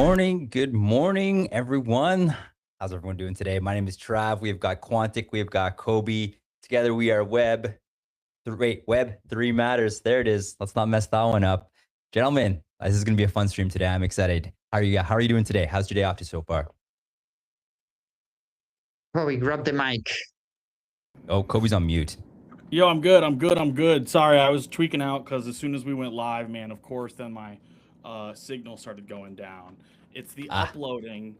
Good morning, everyone. How's everyone doing today? My name is Trav. We've got Quantic. We've got Kobe. Together we are Web 3 Matters. There it is. Let's not mess that one up. Gentlemen, this is going to be a fun stream today. I'm excited. How are you doing today? How's your day off to so far? Chloe, grab the mic. Oh, Kobe's on mute. Yo, I'm good. Sorry, I was tweaking out because as soon as we went live, man, of course, then my signal started going down. It's the uploading,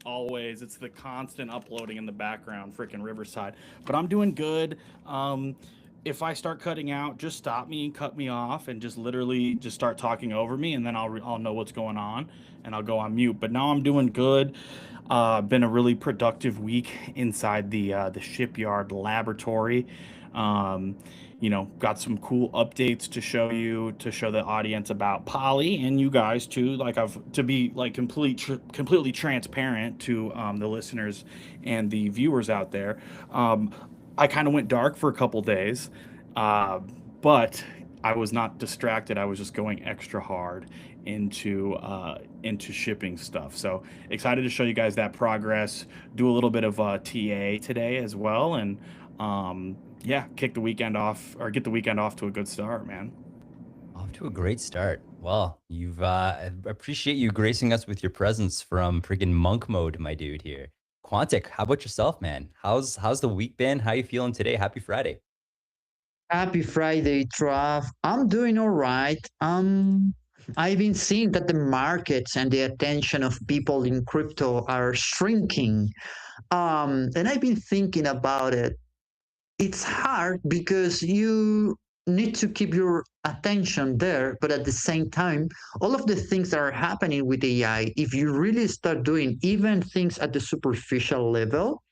always. It's the constant uploading in the background, freaking Riverside. But I'm doing good. If I start cutting out, just stop me and cut me off, and just literally just start talking over me, and then I'll know what's going on, and I'll go on mute. But now I'm doing good. Been a really productive week inside the shipyard laboratory. Um, got some cool updates to show the audience about Poly and you guys too. Like to be like completely transparent to the listeners and the viewers out there. I kind of went dark for a couple days, but I was not distracted. I was just going extra hard into shipping stuff. So excited to show you guys that progress. Do a little bit of TA today as well, and yeah, get the weekend off to a good start, man. Off to a great start. Well, you've appreciate you gracing us with your presence from freaking monk mode, my dude here. Quantic, how about yourself, man? How's the week been? How you feeling today? Happy Friday. Happy Friday, Trav. I'm doing all right. I've been seeing that the markets and the attention of people in crypto are shrinking. And I've been thinking about it. It's hard because you need to keep your attention there, but at the same time, all of the things that are happening with AI, if you really start doing even things at the superficial level,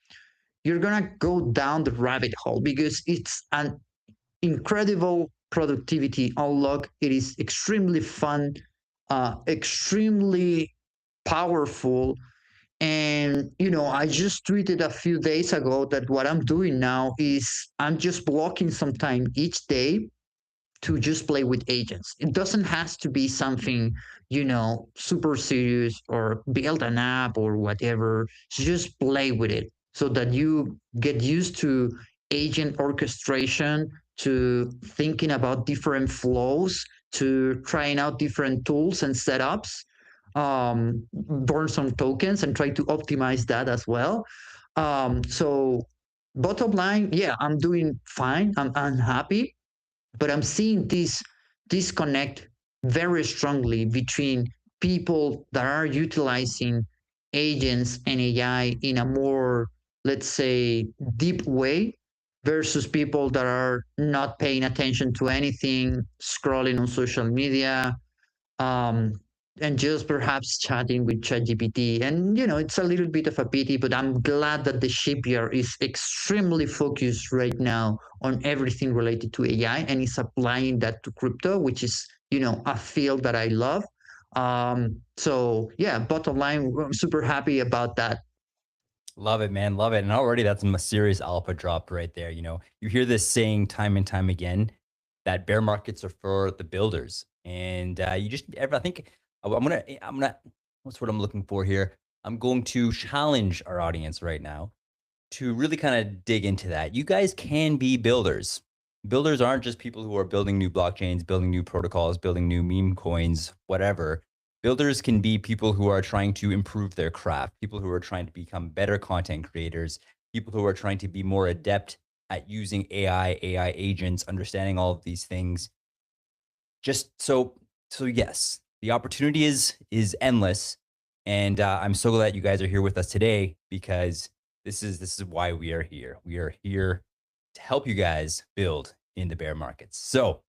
you're gonna go down the rabbit hole because it's an incredible productivity unlock. It is extremely fun, extremely powerful. And, I just tweeted a few days ago that what I'm doing now is I'm just blocking some time each day to just play with agents. It doesn't have to be something, super serious or build an app or whatever. Just play with it so that you get used to agent orchestration, to thinking about different flows, to trying out different tools and setups, burn some tokens and try to optimize that as well. So bottom line, yeah, I'm doing fine. I'm happy, but I'm seeing this disconnect very strongly between people that are utilizing agents and AI in a more, let's say, deep way versus people that are not paying attention to anything, scrolling on social media, um, and just perhaps chatting with ChatGPT. And, it's a little bit of a pity, but I'm glad that the shipyard is extremely focused right now on everything related to AI and is applying that to crypto, which is, a field that I love. So yeah, bottom line, I'm super happy about that. Love it, man. Love it. And already that's a serious alpha drop right there. You hear this saying time and time again that bear markets are for the builders. And you just I think what's what I'm looking for here? I'm going to challenge our audience right now to really kind of dig into that. You guys can be builders. Builders aren't just people who are building new blockchains, building new protocols, building new meme coins, whatever. Builders can be people who are trying to improve their craft, people who are trying to become better content creators, people who are trying to be more adept at using AI agents, understanding all of these things. Just so yes, the opportunity is endless, and I'm so glad you guys are here with us today because this is why we are here. We are here to help you guys build in the bear markets. So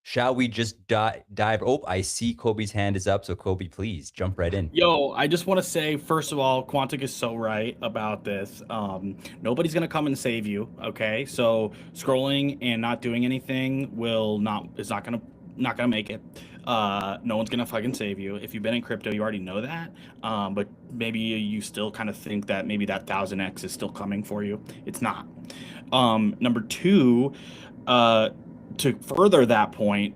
shall we just dive? Oh, I see Kobe's hand is up. So Kobe, please jump right in. Yo, I just want to say, first of all, Quantic is so right about this. Nobody's gonna come and save you. Okay, so scrolling and not doing anything is not gonna make it. No one's gonna fucking save you. If you've been in crypto, you already know that. But maybe you still kind of think that maybe that 1000x is still coming for you. It's not. Number two, to further that point,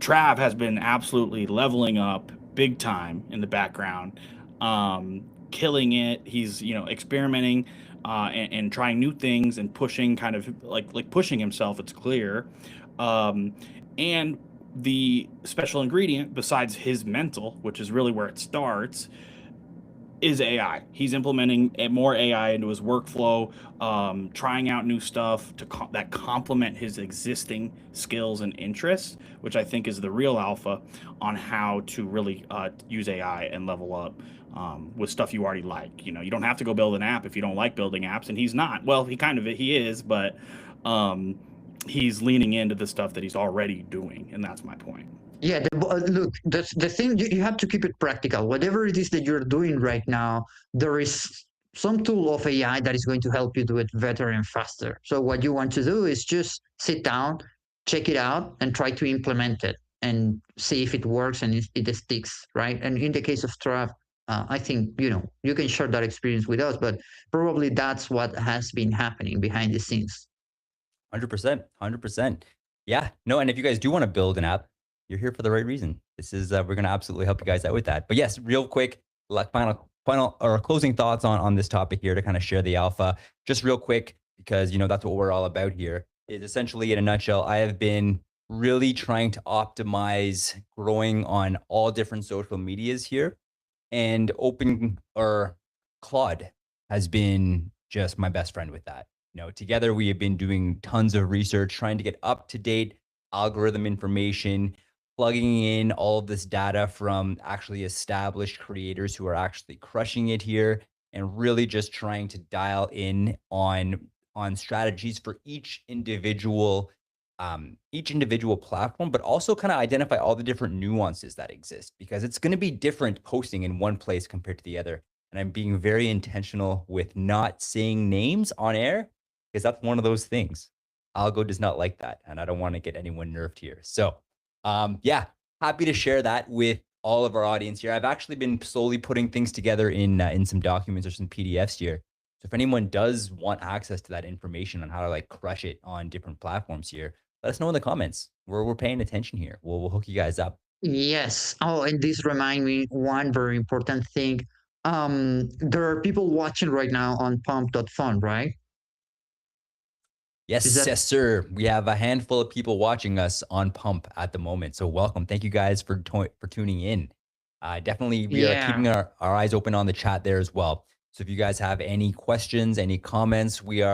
Trav has been absolutely leveling up big time in the background. killing it. He's, experimenting and trying new things and pushing, kind of like pushing himself. It's clear. And the special ingredient, besides his mental, which is really where it starts, is AI. He's implementing more AI into his workflow, trying out new stuff that complement his existing skills and interests, which I think is the real alpha on how to really use AI and level up with stuff you already like. You don't have to go build an app if you don't like building apps, and he's not. Well, he is, but he's leaning into the stuff that he's already doing, and that's my point. Yeah, look, that's the thing. You have to keep it practical. Whatever it is that you're doing right now, there is some tool of AI that is going to help you do it better and faster. So what you want to do is just sit down, check it out, and try to implement it and see if it works and it sticks, right? And in the case of Trav, I think you can share that experience with us, but probably that's what has been happening behind the scenes. 100%, 100%. Yeah, no, and if you guys do want to build an app, you're here for the right reason. This is we're going to absolutely help you guys out with that. But yes, real quick, like final or closing thoughts on this topic here to kind of share the alpha. Just real quick, because that's what we're all about here. Is essentially, in a nutshell, I have been really trying to optimize growing on all different social medias here, and Claude has been just my best friend with that. Together we have been doing tons of research, trying to get up to date algorithm information, plugging in all of this data from actually established creators who are actually crushing it here, and really just trying to dial in on strategies for each individual platform, but also kind of identify all the different nuances that exist, because it's going to be different posting in one place compared to the other. And I'm being very intentional with not saying names on air, because that's one of those things. Algo does not like that, and I don't want to get anyone nerfed here. So yeah, happy to share that with all of our audience here. I've actually been slowly putting things together in some documents or some PDFs here. So if anyone does want access to that information on how to crush it on different platforms here, let us know in the comments. We're paying attention here. We'll hook you guys up. Yes. Oh, and this remind me one very important thing. There are people watching right now on pump.fun, right? Yes, yes, sir. We have a handful of people watching us on Pump at the moment. So welcome. Thank you guys for tuning in. Definitely, we are keeping our eyes open on the chat there as well. So if you guys have any questions, any comments, we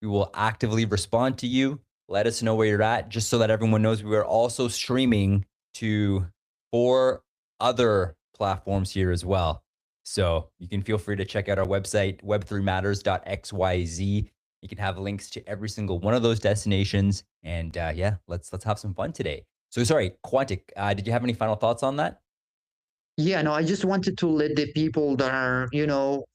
will actively respond to you. Let us know where you're at, just so that everyone knows we are also streaming to 4 other platforms here as well. So you can feel free to check out our website, web3matters.xyz. You can have links to every single one of those destinations. And yeah, let's have some fun today. So sorry, Quantic, did you have any final thoughts on that? Yeah, no, I just wanted to let the people that are,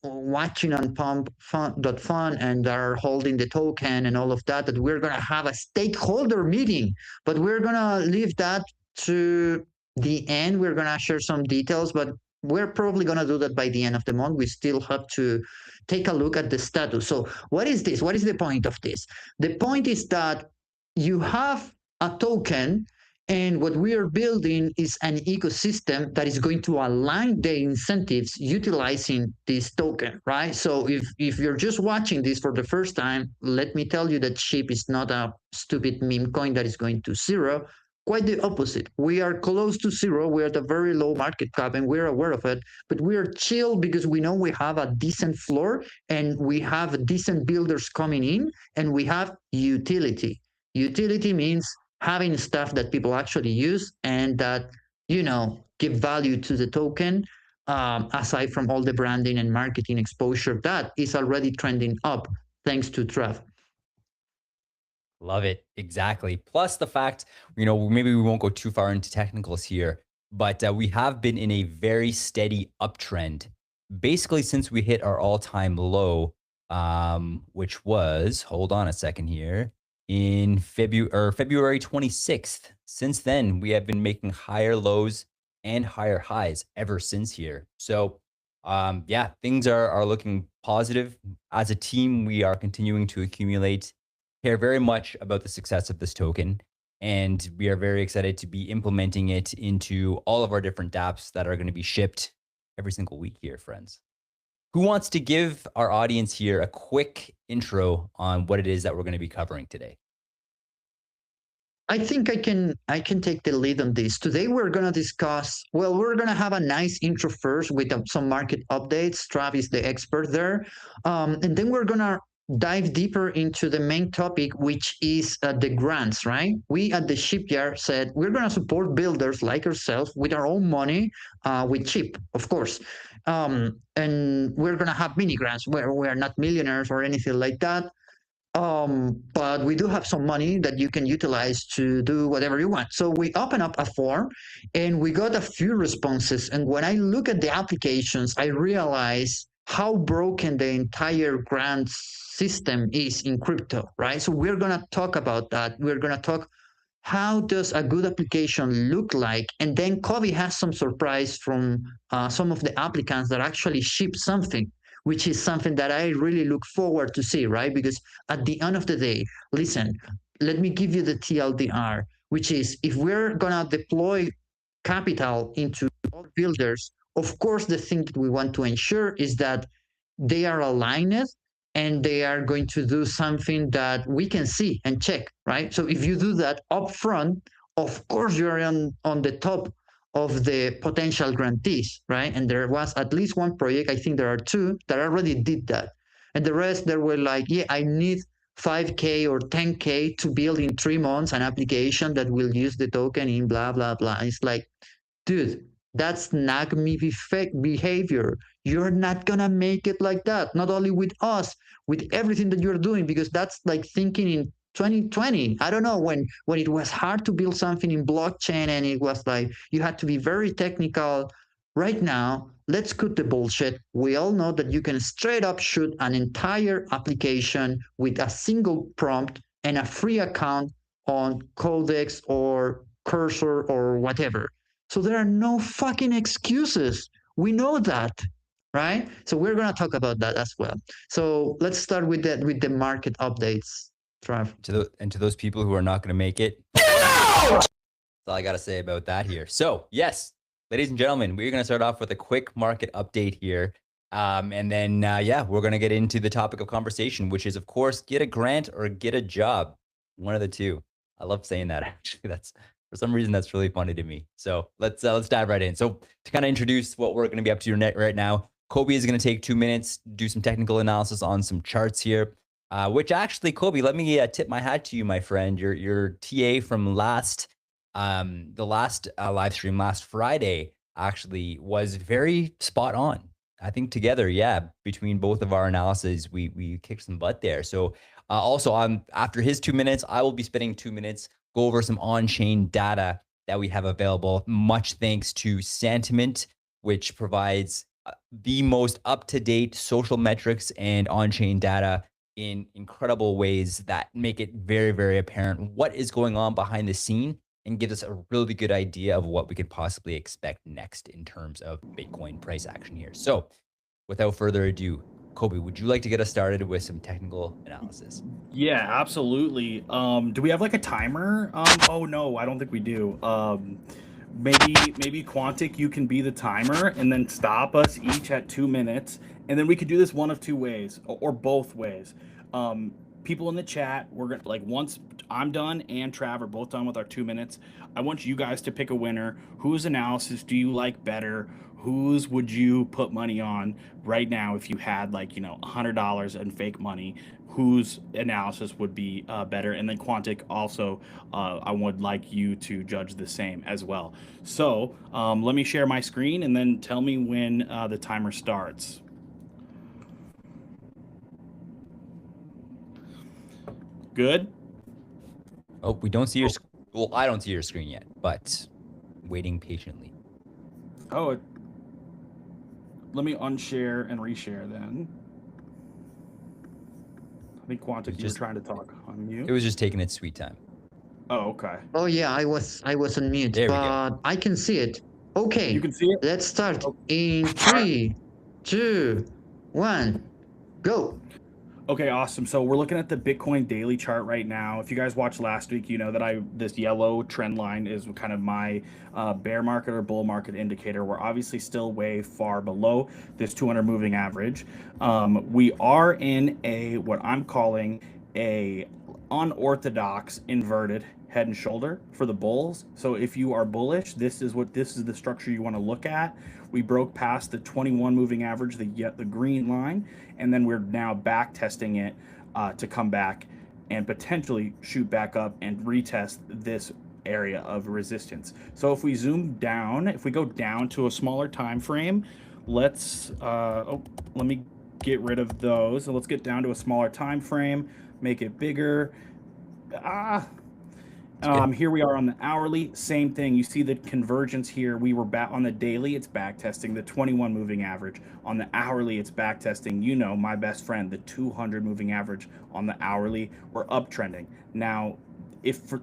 watching on pump.fun and are holding the token and all of that we're going to have a stakeholder meeting, but we're going to leave that to the end. We're going to share some details, but we're probably going to do that by the end of the month. We still have to take a look at the status. So what is this? What is the point of this? The point is that you have a token, and what we are building is an ecosystem that is going to align the incentives utilizing this token, right? So if you're just watching this for the first time, let me tell you that SHIB is not a stupid meme coin that is going to zero. Quite the opposite. We are close to zero. We're at a very low market cap, and we're aware of it. But we are chill because we know we have a decent floor, and we have decent builders coming in, and we have utility. Utility means having stuff that people actually use and that give value to the token, aside from all the branding and marketing exposure that is already trending up thanks to Trav. Love it. Exactly. Plus the fact, maybe we won't go too far into technicals here, but we have been in a very steady uptrend basically since we hit our all-time low, which was, hold on a second here, in February 26th. Since then, we have been making higher lows and higher highs ever since here. So yeah, things are looking positive. As a team, we are continuing to accumulate, care very much about the success of this token, and we are very excited to be implementing it into all of our different dApps that are going to be shipped every single week here, friends. Who wants to give our audience here a quick intro on what it is that we're going to be covering today? I think I can take the lead on this. Today we're gonna discuss. Well, we're gonna have a nice intro first with some market updates. Travis, the expert there, and then we're gonna dive deeper into the main topic, which is the grants. Right? We at the shipyard said we're gonna support builders like ourselves with our own money, with cheap, of course. And we're gonna have mini grants where we are not millionaires or anything like that. But we do have some money that you can utilize to do whatever you want. So we open up a form and we got a few responses. And when I look at the applications, I realize how broken the entire grant system is in crypto, right? So we're going to talk about that. We're going to talk how does a good application look like? And then Kobe has some surprise from some of the applicants that actually ship something, which is something that I really look forward to see, right? Because at the end of the day, listen, let me give you the TLDR, which is if we're gonna deploy capital into all builders, of course, the thing that we want to ensure is that they are aligned and they are going to do something that we can see and check, right? So if you do that upfront, of course, you're on the top of the potential grantees, right? And there was at least one project, I think there are two, that already did that. And the rest, they were like, yeah, I need 5K or 10K to build in 3 months an application that will use the token in blah, blah, blah. It's like, dude, that's not me behavior. You're not gonna make it like that. Not only with us, with everything that you're doing, because that's like thinking in 2020. I don't know, when it was hard to build something in blockchain and it was like you had to be very technical. Right now, let's cut the bullshit. We all know that you can straight up shoot an entire application with a single prompt and a free account on Codex or Cursor or whatever. So there are no fucking excuses. We know that, right? So we're gonna talk about that as well. So let's start with the market updates, Trav. To those people who are not going to make it, that's all I got to say about that here. So yes, ladies and gentlemen, we're going to start off with a quick market update here. And then, yeah, we're going to get into the topic of conversation, which is, of course, get a grant or get a job. One of the two. I love saying that, actually. That's, for some reason, that's really funny to me. So let's dive right in. So to kind of introduce what we're going to be up to right now, Kobe is going to take 2 minutes, do some technical analysis on some charts here. Which actually, Kobe, let me tip my hat to you, my friend. Your TA from the last live stream last Friday actually was very spot on. I think together, yeah, between both of our analyses, we kicked some butt there. So also, after his 2 minutes, I will be spending 2 minutes, go over some on-chain data that we have available. Much thanks to Santiment, which provides the most up-to-date social metrics and on-chain data in incredible ways that make it very, very apparent what is going on behind the scene and give us a really good idea of what we could possibly expect next in terms of Bitcoin price action here. So without further ado, Kobe, would you like to get us started with some technical analysis? Yeah, absolutely. Do we have like a timer? Oh no, I don't think we do. Maybe Quantic, you can be the timer and then stop us each at 2 minutes. And then we could do this one of two ways or both ways. People in the chat, we're gonna, like, once I'm done and Trav are both done with our 2 minutes, I want you guys to pick a winner. Whose analysis do you like better? Whose would you put money on right now if you had, like, you know, $100 in fake money? Whose analysis would be better? And then Quantic also, I would like you to judge the same as well. So let me share my screen and then tell me when the timer starts. Good. Oh, we don't see your. Well, I don't see your screen yet, but waiting patiently. Oh, let me unshare and reshare then. I think Quantic, you were trying to talk on mute. It was just taking its sweet time. Oh, okay. Oh yeah, I was on mute, There we but go. I can see it. Okay, You can see it? let's start Oh. in 3, 2, 1, go. Okay, awesome. So we're looking at the Bitcoin daily chart right now. If you guys watched last week, you know that this yellow trend line is kind of my bear market or bull market indicator. We're obviously still way far below this 200 moving average. We are in what I'm calling a unorthodox inverted head and shoulder for the bulls. So if you are bullish, this is the structure you want to look at. We broke past the 21 moving average, the green line, and then we're now back testing it to come back and potentially shoot back up and retest this area of resistance. So if we zoom down, if we go down to a smaller time frame, let me get rid of those. So let's get down to a smaller time frame, make it bigger. Here we are on the hourly, same thing. You see the convergence here. We were back on the daily, it's back testing the 21 moving average. On the hourly, it's back testing, my best friend, the 200 moving average. On the hourly, we're uptrending. Now,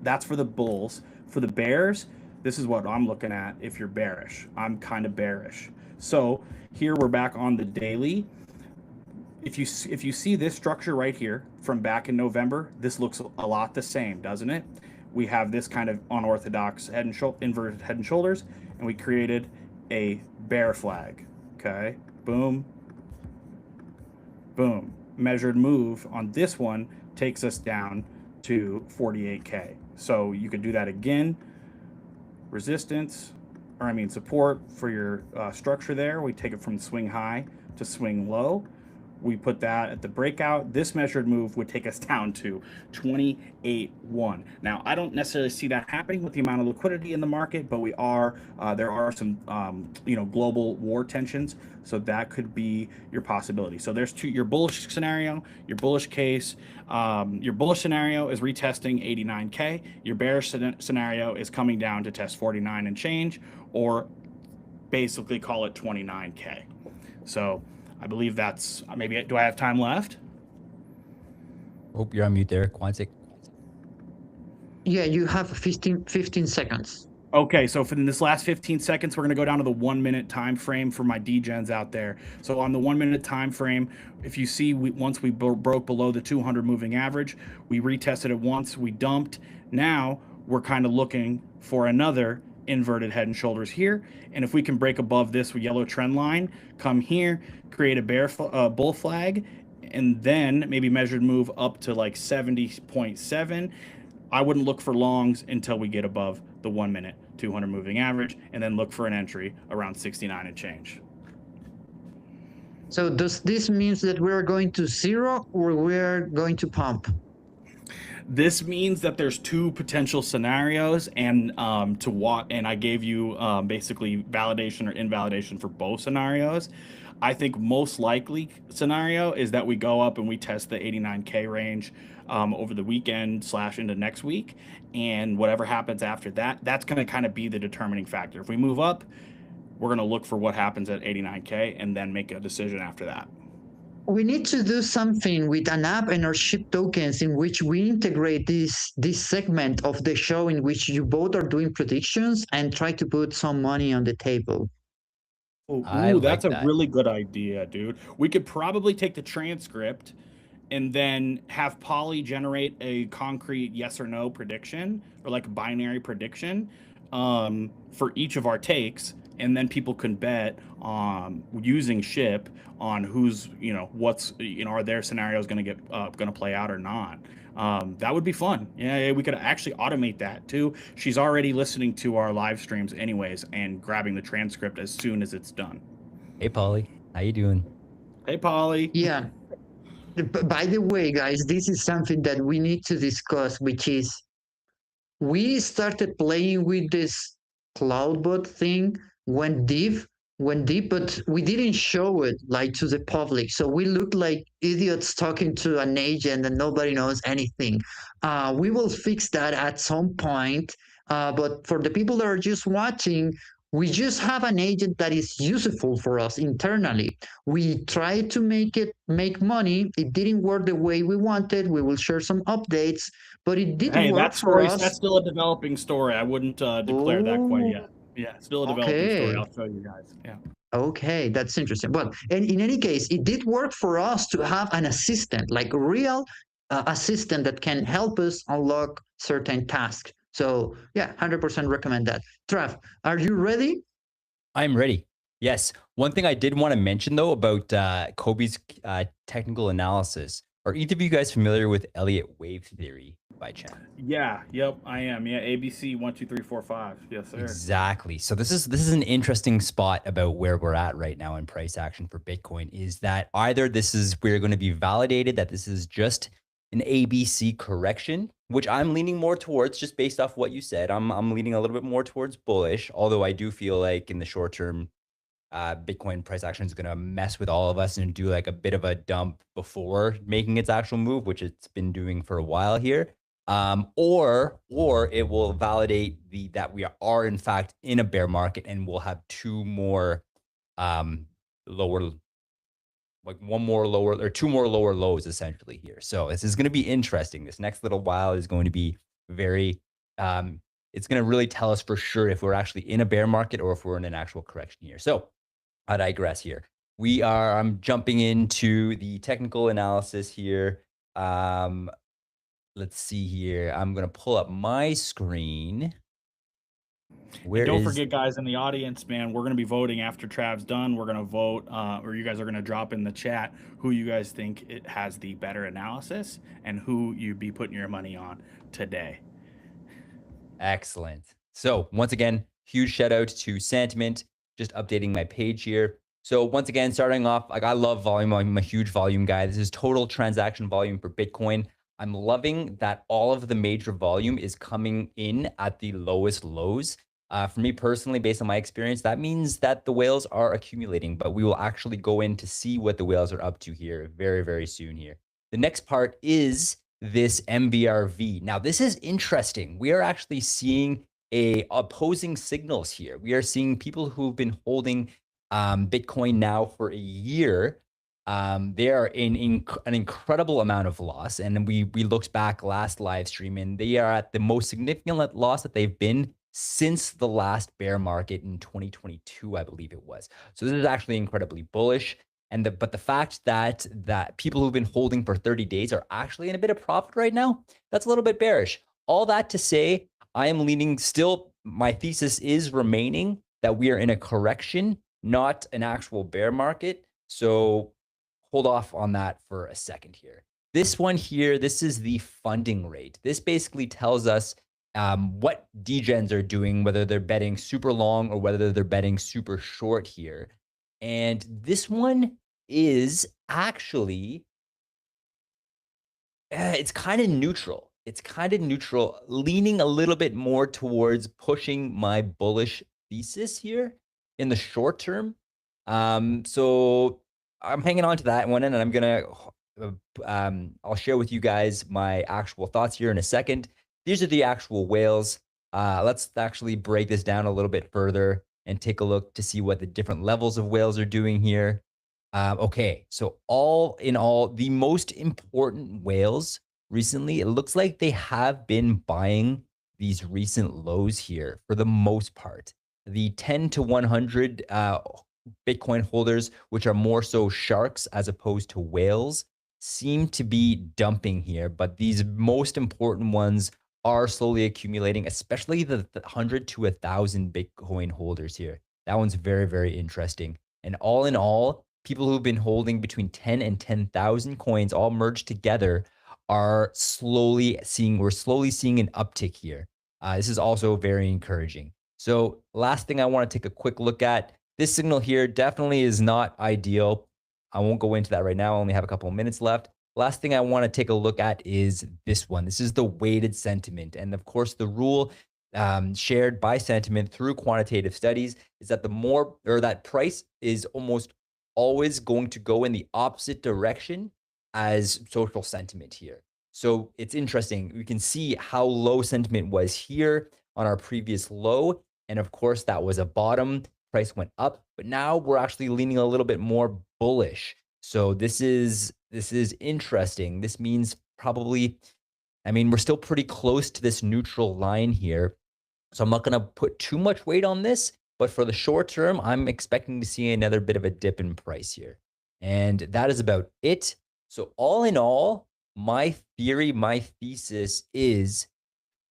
that's for the bulls. For the bears, this is what I'm looking at. If you're bearish, I'm kind of bearish. So here we're back on the daily. If you see this structure right here from back in November, this looks a lot the same, doesn't it? We have this kind of unorthodox inverted head and shoulders, and we created a bear flag. Okay, boom, boom. Measured move on this one takes us down to 48K. So you could do that again. Support for your structure there. We take it from swing high to swing low. We put that at the breakout. This measured move would take us down to 28.1. Now, I don't necessarily see that happening with the amount of liquidity in the market, but there are some global war tensions, so that could be your possibility. So there's your bullish scenario, your bullish case. Your bullish scenario is retesting 89K. Your bearish scenario is coming down to test 49 and change, or basically call it 29K. So I believe that's maybe. Do I have time left? Hope you're on mute there, Quantic. Yeah, you have 15 seconds. Okay, so for this last 15 seconds, we're going to go down to the 1 minute time frame for my degens out there. So on the 1 minute time frame, if you see, once we broke below the 200 moving average, we retested it once, we dumped. Now we're kind of looking for another inverted head and shoulders here, and if we can break above this yellow trend line, come here, create a bull flag, and then maybe measured move up to like 70.7. I wouldn't look for longs until we get above the 1 minute 200 moving average, and then look for an entry around 69 and change. So does this mean that we're going to zero or we're going to pump? This means that there's two potential scenarios, and and I gave you basically validation or invalidation for both scenarios. I think most likely scenario is that we go up and we test the 89K range over the weekend / into next week, and whatever happens after that, that's going to kind of be the determining factor. If we move up, we're going to look for what happens at 89K and then make a decision after that. We need to do something with an app and our SHIB tokens in which we integrate this segment of the show in which you both are doing predictions and try to put some money on the table. Ooh, that's a really good idea, dude. We could probably take the transcript and then have Polly generate a concrete yes or no prediction, or like a binary prediction for each of our takes, and then people can bet using SHIB on who's, what's, are their scenarios going to play out or not. That would be fun. Yeah, we could actually automate that too. She's already listening to our live streams anyways and grabbing the transcript as soon as it's done. Hey, Polly, how you doing? Hey, Polly. Yeah. By the way, guys, this is something that we need to discuss, which is we started playing with this CloudBot thing when deep, but we didn't show it like to the public. So we look like idiots talking to an agent and nobody knows anything. We will fix that at some point. But for the people that are just watching, we just have an agent that is useful for us internally. We tried to make money. It didn't work the way we wanted. We will share some updates, but it didn't work for us. That's still a developing story. I wouldn't declare that quite yet. Yeah, still a developing story. I'll show you guys. Yeah. Okay, that's interesting. Well, and in any case, it did work for us to have an assistant, like a real assistant that can help us unlock certain tasks. So yeah, 100% recommend that. Trav, are you ready? I'm ready. Yes. One thing I did want to mention though about Kobe's technical analysis. Are either of you guys familiar with Elliott wave theory by chance? Yeah, yep, I am. Yeah, ABC 1, 2, 3, 4, 5. Yes, sir. Exactly. So this is an interesting spot about where we're at right now in price action for Bitcoin. Is that either we're going to be validated that this is just an ABC correction, which I'm leaning more towards just based off what you said. I'm leaning a little bit more towards bullish, although I do feel like in the short term, Bitcoin price action is going to mess with all of us and do like a bit of a dump before making its actual move, which it's been doing for a while here. Or it will validate that we are in fact in a bear market and we'll have two more lower, like one more lower or two more lower lows essentially here. So this is going to be interesting. This next little while is going to be very it's going to really tell us for sure if we're actually in a bear market or if we're in an actual correction here. So I digress here. I'm jumping into the technical analysis here. Let's see here. I'm going to pull up my screen. And don't forget, guys, in the audience, man, we're going to be voting after Trav's done. We're going to vote, or you guys are going to drop in the chat who you guys think it has the better analysis and who you'd be putting your money on today. Excellent. So once again, huge shout out to Sentiment, just updating my page here. So once again, starting off, like I love volume. I'm a huge volume guy. This is total transaction volume for Bitcoin. I'm loving that all of the major volume is coming in at the lowest lows. For me personally, based on my experience, that means that the whales are accumulating, but we will actually go in to see what the whales are up to here very, very soon here. The next part is this MBRV. Now, this is interesting. We are actually seeing opposing signals here. We are seeing people who've been holding Bitcoin now for a year. They are in an incredible amount of loss. And we looked back last live stream and they are at the most significant loss that they've been since the last bear market in 2022, I believe it was. So this is actually incredibly bullish. But the fact that people who've been holding for 30 days are actually in a bit of profit right now, that's a little bit bearish. All that to say, I am leaning still, my thesis is remaining that we are in a correction, not an actual bear market. So hold off on that for a second here. This one here, this is the funding rate. This basically tells us what degens are doing, whether they're betting super long or whether they're betting super short here. And this one is actually, it's kind of neutral. It's kind of neutral, leaning a little bit more towards pushing my bullish thesis here in the short term. So I'm hanging on to that one, and I'm gonna I'll share with you guys my actual thoughts here in a second. These are the actual whales. Let's actually break this down a little bit further and take a look to see what the different levels of whales are doing here. Okay, so all in all, the most important whales recently, it looks like they have been buying these recent lows here for the most part. The 10 to 100 Bitcoin holders, which are more so sharks as opposed to whales, seem to be dumping here. But these most important ones are slowly accumulating, especially the 100 to 1,000 Bitcoin holders here. That one's very, very interesting. And all in all, people who've been holding between 10 and 10,000 coins all merged together are slowly seeing an uptick here. This is also very encouraging. So last thing I want to take a quick look at, this signal here definitely is not ideal. I won't go into that right now. I only have a couple of minutes left. Last thing I want to take a look at is this one. This is the weighted sentiment. And of course, the rule shared by Sentiment through quantitative studies is that that price is almost always going to go in the opposite direction as social sentiment here. So it's interesting. We can see how low sentiment was here on our previous low. And of course, that was a bottom. Price went up, but now we're actually leaning a little bit more bullish. So this is interesting. This means probably, we're still pretty close to this neutral line here. So I'm not going to put too much weight on this, But for the short term, I'm expecting to see another bit of a dip in price here. And that is about it. So all in all, my theory, my thesis is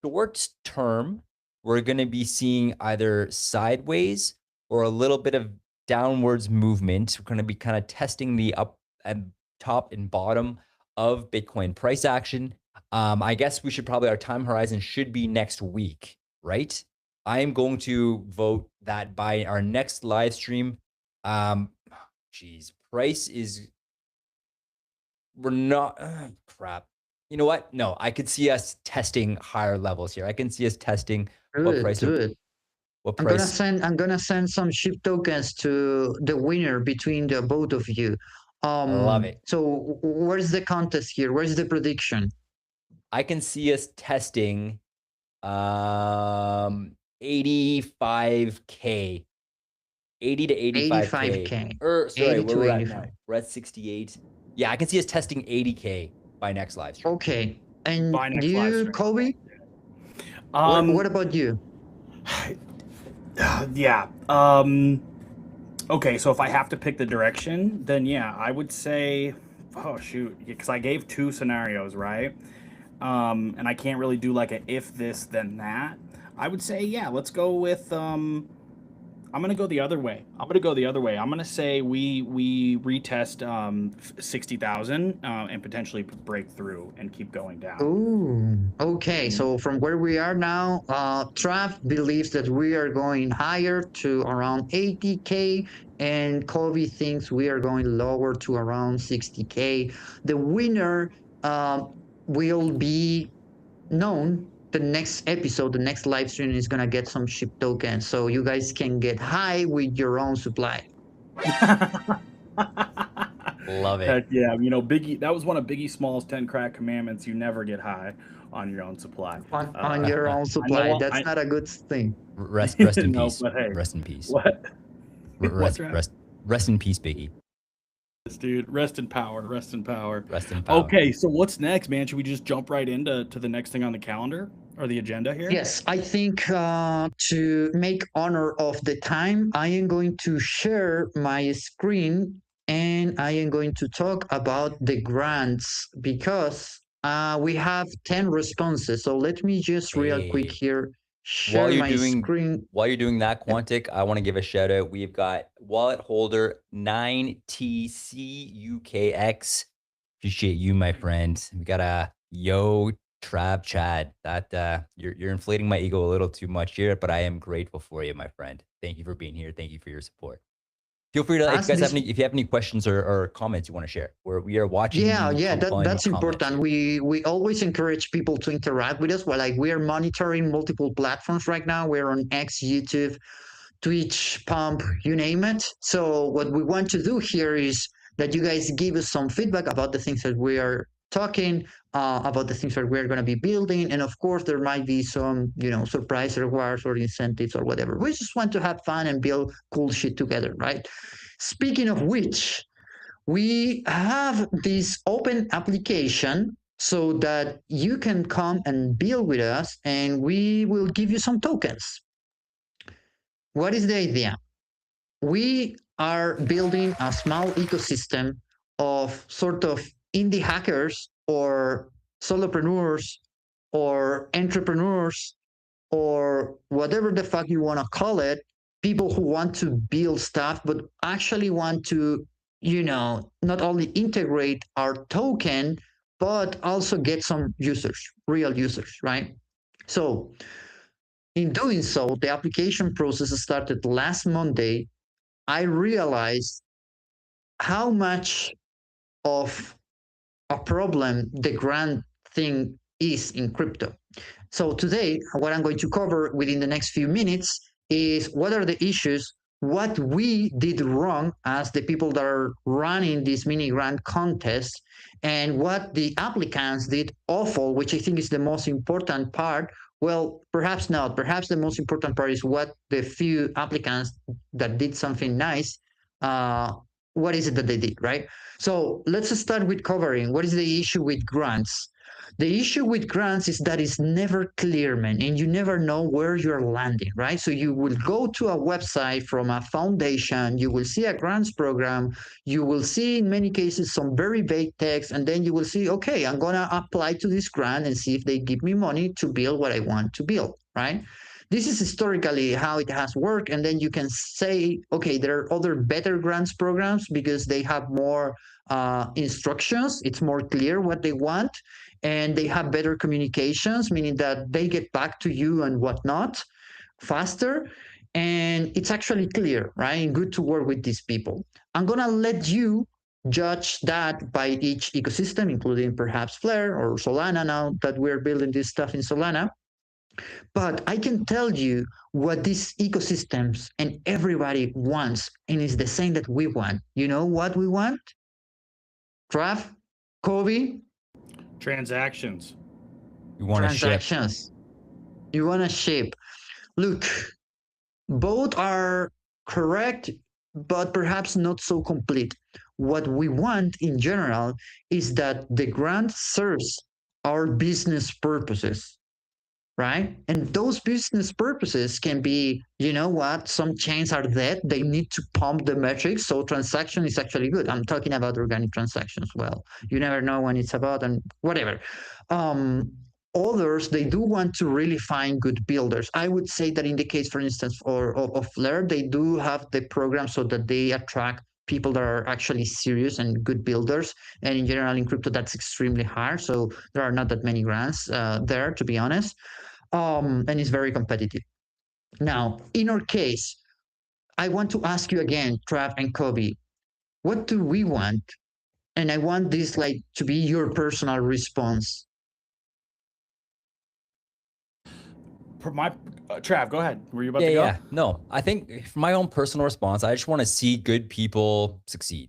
short term, we're going to be seeing either sideways or a little bit of downwards movement. We're going to be kind of testing the up and top and bottom of Bitcoin price action. I guess we should probably, our time horizon should be next week, right? I am going to vote that by our next live stream. Price is, we're not, crap. You know what? No, I could see us testing higher levels here. I can see us testing what price. What price? I'm gonna send some SHIB tokens to the winner between the both of you. I love it. So where's the contest here? Where's the prediction? I can see us testing 85K. 80 to 85K. Or sorry, where we're at now. We're at 68. Yeah, I can see us testing 80K by next live stream. Okay. And you, Kobe? What about you? Yeah. Okay, so if I have to pick the direction, then yeah, I would say, oh shoot, because I gave 2 scenarios, right? And I can't really do like a if this then that. I would say, yeah, let's go with I'm gonna go the other way. I'm gonna say we retest 60,000 and potentially break through and keep going down. Ooh, okay. So from where we are now, Trav believes that we are going higher to around 80K, and Kobe thinks we are going lower to around 60K. The winner will be known the next episode. The next live stream is gonna get some SHIB tokens, so you guys can get high with your own supply. Love it. Heck yeah, you know, Biggie, that was one of Biggie Small's 10 crack commandments. You never get high on your own supply. On your own supply. That's not a good thing. Rest in No, peace. but hey, rest in peace. What? Rest in peace, Biggie. Dude, rest in power. Rest in power. Okay, so what's next, man? Should we just jump right into the next thing on the calendar or the agenda here? Yes, I think to make honor of the time, I am going to share my screen and I am going to talk about the grants because we have 10 responses. So let me just real quick here share my screen. While you're doing that, Quantic, I want to give a shout out. We've got wallet holder 9TCUKX. Appreciate you, my friend. We got a Trav Chad. That you're inflating my ego a little too much here, but I am grateful for you, my friend. Thank you for being here. Thank you for your support. Feel free to, if you have any questions or comments you want to share, where we are watching. Yeah, that's important. We always encourage people to interact with us. Well, like we are monitoring multiple platforms right now. We're on X, YouTube, Twitch, Pump, you name it. So what we want to do here is that you guys give us some feedback about the things that we are talking about, the things that we're going to be building, and of course there might be some surprise rewards or incentives or whatever. We just want to have fun and build cool shit together, right? Speaking of which, we have this open application so that you can come and build with us and we will give you some tokens. What is the idea? We are building a small ecosystem of sort of indie hackers or solopreneurs or entrepreneurs or whatever the fuck you want to call it, people who want to build stuff but actually want to, not only integrate our token, but also get some users, real users, right? So in doing so, the application process started last Monday. I realized how much of a problem the grant thing is in crypto. So today, what I'm going to cover within the next few minutes is what are the issues, what we did wrong as the people that are running this mini grant contest, and what the applicants did awful, which I think is the most important part. Well, perhaps not. Perhaps the most important part is what the few applicants that did something nice, what is it that they did, right? So let's start with covering what is the issue with grants. The issue with grants is that it's never clear, man, and you never know where you're landing, right? So you will go to a website from a foundation, you will see a grants program, you will see in many cases some very vague text, and then you will see, okay, I'm gonna apply to this grant and see if they give me money to build what I want to build, right? This is historically how it has worked, and then you can say, okay, there are other better grants programs because they have more instructions, it's more clear what they want, and they have better communications, meaning that they get back to you and whatnot faster. And it's actually clear, right? And good to work with these people. I'm gonna let you judge that by each ecosystem, including perhaps Flare or Solana now that we're building this stuff in Solana. But I can tell you what these ecosystems and everybody wants, and it's the same that we want. You know what we want? Trav, Kobe, Transactions. You want to ship. transactions. You want to ship. Look, both are correct, but perhaps not so complete. What we want in general is that the grant serves our business purposes, right? And those business purposes can be, you know what, some chains are dead, they need to pump the metrics, so transaction is actually good. I'm talking about organic transactions. Well, you never know when it's about and whatever. Others, they do want to really find good builders. I would say that in the case, for instance, of Flare, they do have the program so that they attract people that are actually serious and good builders. And in general, in crypto, that's extremely hard. So there are not that many grants there, to be honest. And it's very competitive. Now, in our case, I want to ask you again, Trav and Kobe, what do we want? And I want this like to be your personal response. My Trav, go ahead. Were you about Yeah, to go? yeah. No, I think for my own personal response, I just want to see good people succeed.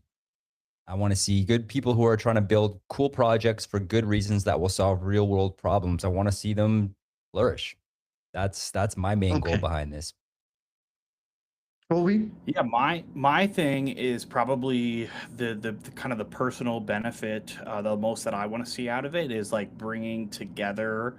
I want to see good people who are trying to build cool projects for good reasons that will solve real world problems. I want to see them flourish. That's my main goal Okay. behind this. Kobe? Yeah, my thing is probably the kind of the personal benefit. The most that I want to see out of it is like bringing together,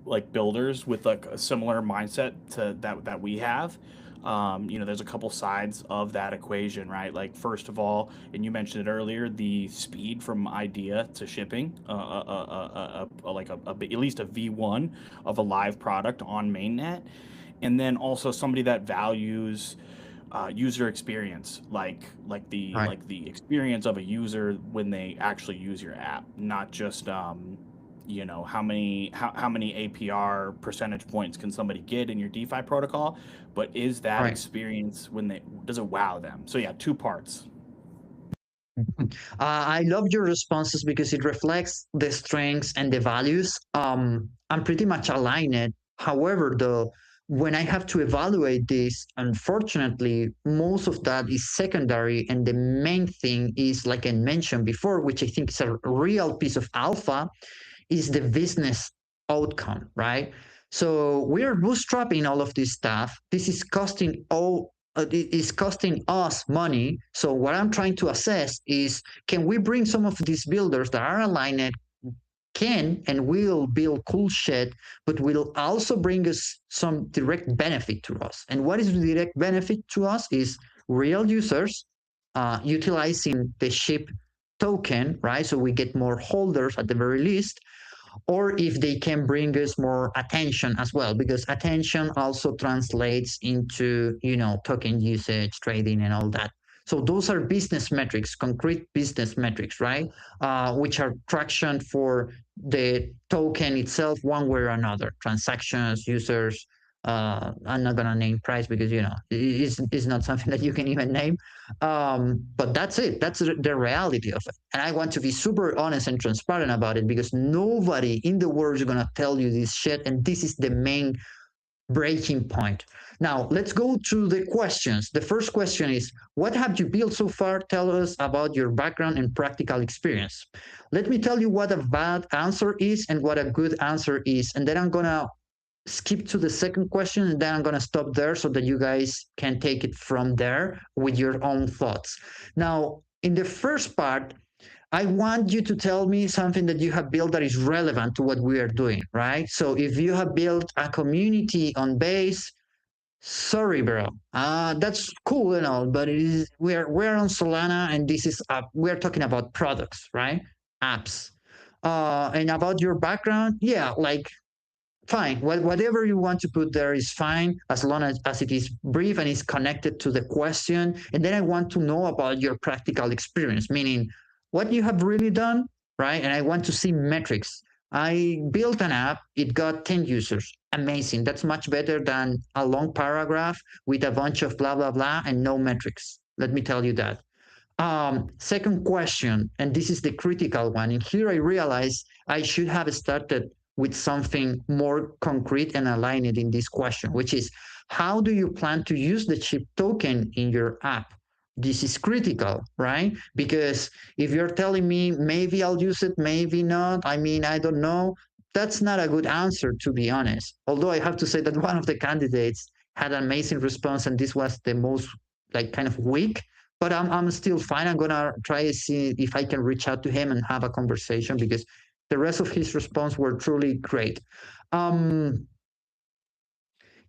like builders with like a similar mindset to that we have. There's a couple sides of that equation, right? Like first of all, and you mentioned it earlier, the speed from idea to shipping, like at least a V1 of a live product on mainnet, and then also somebody that values user experience, like the Right. like the experience of a user when they actually use your app, not just how many APR percentage points can somebody get in your DeFi protocol, but is that Right. experience does it wow them? So yeah, two parts. I love your responses because it reflects the strengths and the values. I'm pretty much aligned. However, though, when I have to evaluate this, unfortunately, most of that is secondary, and the main thing is, like I mentioned before, which I think is a real piece of alpha, is the business outcome, right? So we are bootstrapping all of this stuff. This is costing it is costing us money. So what I'm trying to assess is, can we bring some of these builders that are aligned, can and will build cool shit, but will also bring us some direct benefit to us. And what is the direct benefit to us is real users utilizing the SHIB token, right? So we get more holders at the very least, or if they can bring us more attention as well, because attention also translates into, token usage, trading, and all that. So those are business metrics, concrete business metrics, right? Which are traction for the token itself, one way or another, transactions, users. I'm not gonna name price because it's not something that you can even name. But that's it. That's the reality of it. And I want to be super honest and transparent about it because nobody in the world is gonna tell you this shit. And this is the main breaking point. Now, let's go to the questions. The first question is, what have you built so far? Tell us about your background and practical experience. Let me tell you what a bad answer is and what a good answer is. And then I'm going to skip to the second question, and then I'm going to stop there so that you guys can take it from there with your own thoughts. Now, in the first part, I want you to tell me something that you have built that is relevant to what we are doing, right? So if you have built a community on base, sorry, bro. That's cool and all, but it is we're on Solana, and this is we're talking about products, right? Apps. And about your background, yeah, like fine. Whatever you want to put there is fine, as long as it is brief and is connected to the question. And then I want to know about your practical experience, meaning what you have really done, right? And I want to see metrics. I built an app, it got 10 users. Amazing. That's much better than a long paragraph with a bunch of blah, blah, blah and no metrics. Let me tell you that. Second question, and this is the critical one. And here I realize I should have started with something more concrete and aligned in this question, which is how do you plan to use the chip token in your app? This is critical, right? Because if you're telling me maybe I'll use it, maybe not, I mean, I don't know, that's not a good answer, to be honest. Although I have to say that one of the candidates had an amazing response, and this was the most like kind of weak, but I'm still fine. I'm gonna try to see if I can reach out to him and have a conversation, because the rest of his response were truly great.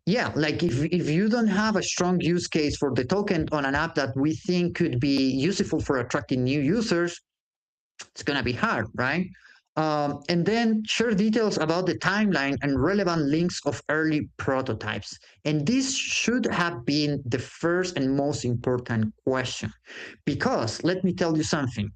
Yeah, like if you don't have a strong use case for the token on an app that we think could be useful for attracting new users, it's gonna be hard, right? And then share details about the timeline and relevant links of early prototypes. And this should have been the first and most important question, because let me tell you something.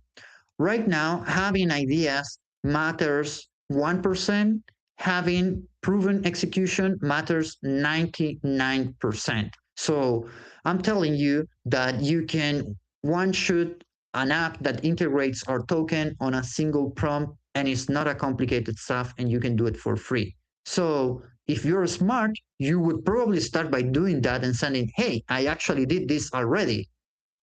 Right now, having ideas matters 1%, having proven execution matters 99%. So I'm telling you that you can one shoot an app that integrates our token on a single prompt, and it's not a complicated stuff, and you can do it for free. So if you're smart, you would probably start by doing that and sending, hey, I actually did this already,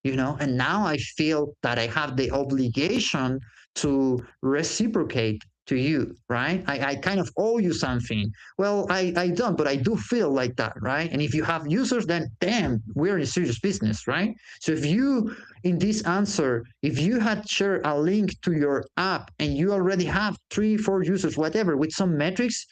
and now I feel that I have the obligation to reciprocate to you, right? I kind of owe you something. Well, I don't, but I do feel like that, right? And if you have users, then damn, we're in serious business, right? So if you, in this answer, if you had shared a link to your app and you already have 3, 4 users, whatever, with some metrics,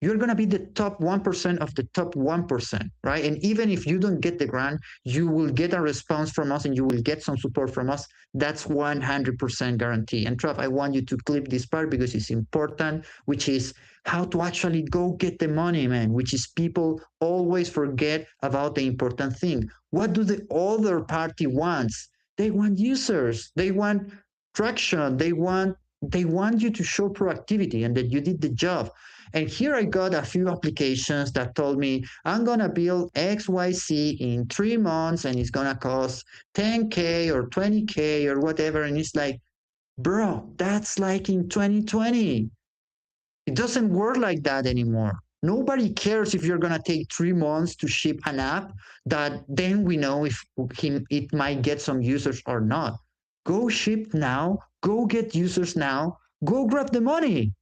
you're going to be the top 1% of the top 1%, right? And even if you don't get the grant, you will get a response from us and you will get some support from us. That's 100% guarantee. And Trav, I want you to clip this part because it's important, which is how to actually go get the money, man, which is people always forget about the important thing. What do the other party wants? They want users. They want traction. They want you to show proactivity and that you did the job. And here I got a few applications that told me I'm gonna build XYZ in 3 months and it's gonna cost 10K or 20K or whatever. And it's like, bro, that's like in 2020. It doesn't work like that anymore. Nobody cares if you're gonna take 3 months to ship an app that then we know if it might get some users or not. Go ship now, go get users now, go grab the money.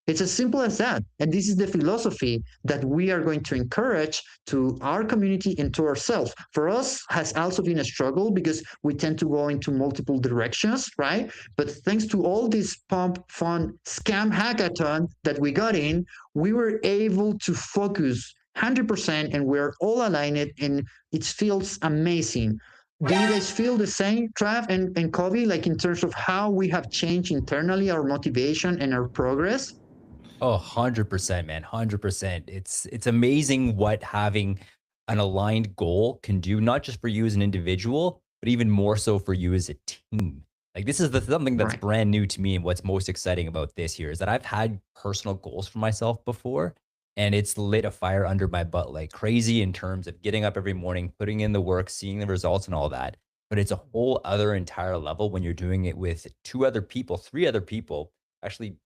It's as simple as that. And this is the philosophy that we are going to encourage to our community and to ourselves. For us, has also been a struggle because we tend to go into multiple directions, right? But thanks to all this pump, fun, scam hackathon that we got in, we were able to focus 100% and we're all aligned and it feels amazing. Do you guys feel the same, Trav and Kobe, like in terms of how we have changed internally our motivation and our progress? Oh, 100%, man. 100%. It's amazing what having an aligned goal can do, not just for you as an individual, but even more so for you as a team. Like this is something that's Right. brand new to me. And what's most exciting about this here is that I've had personal goals for myself before, and it's lit a fire under my butt like crazy in terms of getting up every morning, putting in the work, seeing the results and all that. But it's a whole other entire level when you're doing it with 2 other people, 3 other people, actually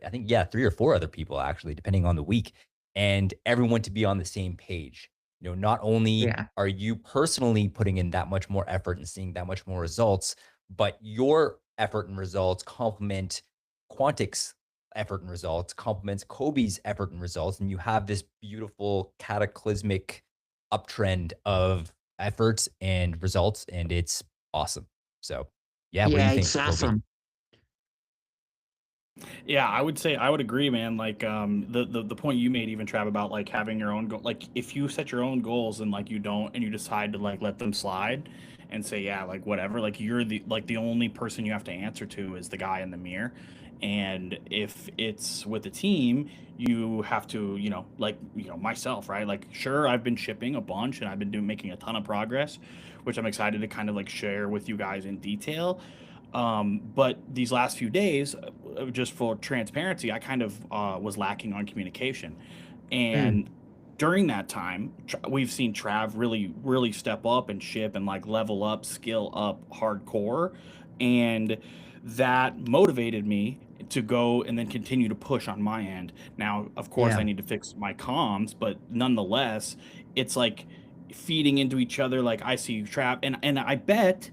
I think, yeah, 3 or 4 other people actually, depending on the week, and everyone to be on the same page. Not only Yeah. are you personally putting in that much more effort and seeing that much more results, but your effort and results complement Quantic's effort and results, complements Kobe's effort and results, and you have this beautiful cataclysmic uptrend of efforts and results, and it's awesome. So, yeah, what do Yeah, you it's think, Kobe? awesome. Yeah, I would say I would agree, man. Like the point you made even Trav about like having your own goal. Like if you set your own goals and like you don't and you decide to like let them slide and say yeah, like whatever, like you're the only person you have to answer to is the guy in the mirror. And if it's with a team, you have to, myself, right? Like sure, I've been shipping a bunch and I've been making a ton of progress, which I'm excited to kind of like share with you guys in detail. But these last few days, just for transparency, I kind of was lacking on communication. Mm, And during that time, we've seen Trav really, really step up and ship and like level up, skill up hardcore. And that motivated me to go and then continue to push on my end. Now, of course, yeah. I need to fix my comms, but nonetheless, it's like feeding into each other. Like I see Trav, and I bet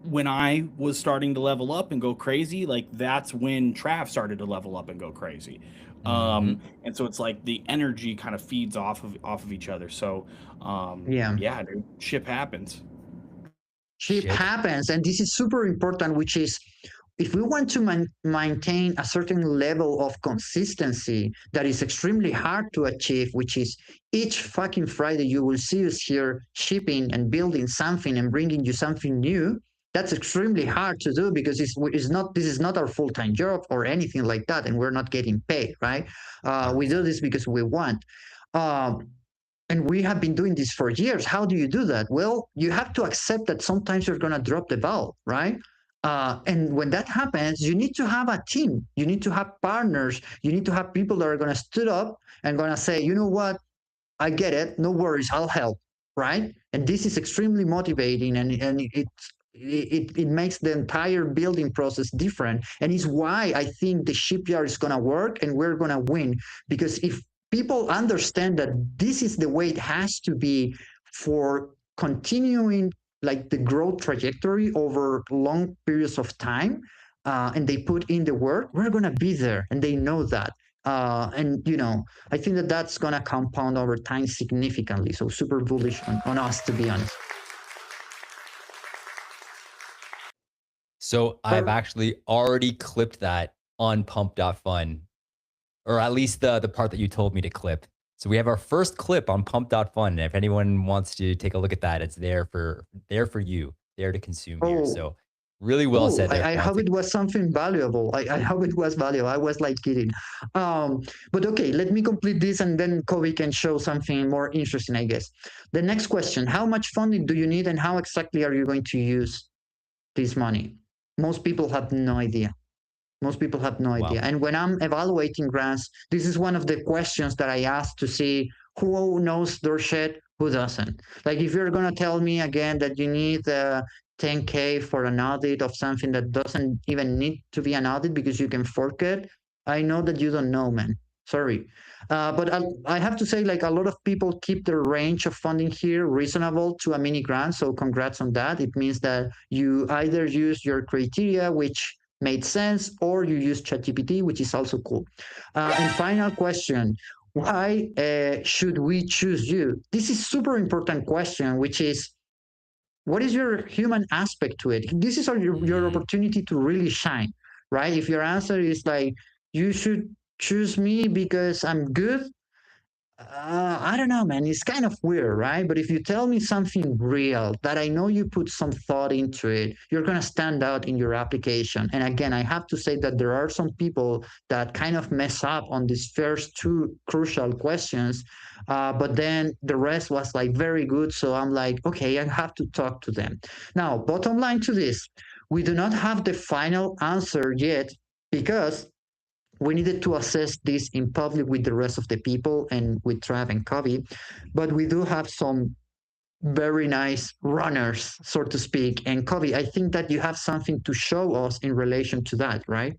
when I was starting to level up and go crazy, like that's when Trav started to level up and go crazy. Hmm. And so it's like the energy kind of feeds off of each other. So Yeah. yeah, dude, ship happens. Shift Ship. happens, and this is super important, which is if we want to maintain a certain level of consistency that is extremely hard to achieve, which is each fucking Friday you will see us here shipping and building something and bringing you something new. That's extremely hard to do because it's not this is not our full-time job or anything like that, and we're not getting paid, right? We do 100%. this because we want. Um, and we have been doing this for years. How do you do that? Well, you have to accept that sometimes you're going to drop the ball, right? And when that happens, you need to have a team. You need to have partners. You need to have people that are going to stood up and going to say, you know what? I get it. No worries. I'll help. Right. And this is extremely motivating, and it makes the entire building process different, and is why I think the shipyard is going to work and we're going to win. Because if people understand that this is the way it has to be for continuing like the growth trajectory over long periods of time, and they put in the work, we're going to be there, and they know that. And I think that that's going to compound over time significantly. So super bullish on us, to be honest. So I've But actually already clipped that on pump.fun, or at least the part that you told me to clip. So we have our first clip on pump.fun. And if anyone wants to take a look at that, it's there for you, there to consume here. oh, So really well cool. said there, I hope Quantic. it was something valuable. I hope it was valuable. I was like kidding. But okay, let me complete this and then Kobe can show something more interesting, I guess. The next question: how much funding do you need, and how exactly are you going to use this money? Most people have no idea. Most people have no idea. Wow. And when I'm evaluating grants, this is one of the questions that I ask to see who knows their shit, who doesn't. Like if you're gonna tell me again that you need 10K for an audit of something that doesn't even need to be an audit because you can fork it, I know that you don't know, man. Sorry. But I have to say, like a lot of people keep the range of funding here reasonable to a mini grant. So congrats on that. It means that you either use your criteria, which made sense, or you use ChatGPT, which is also cool. And final question: why should we choose you? This is super important question, which is what is your human aspect to it? This is your Mm, opportunity to really shine, right? If your answer is like you should choose me because I'm good, I don't know, man. It's kind of weird, right? But if you tell me something real that I know you put some thought into it, you're going to stand out in your application. And again, I have to say that there are some people that kind of mess up on these first two crucial questions. But then the rest was like very good. So I'm like, okay, I have to talk to them. Now, bottom line to this, we do not have the final answer yet because we needed to assess this in public with the rest of the people and with Trav and Kobe, but we do have some very nice runners, so to speak. And Kobe, I think that you have something to show us in relation to that, right?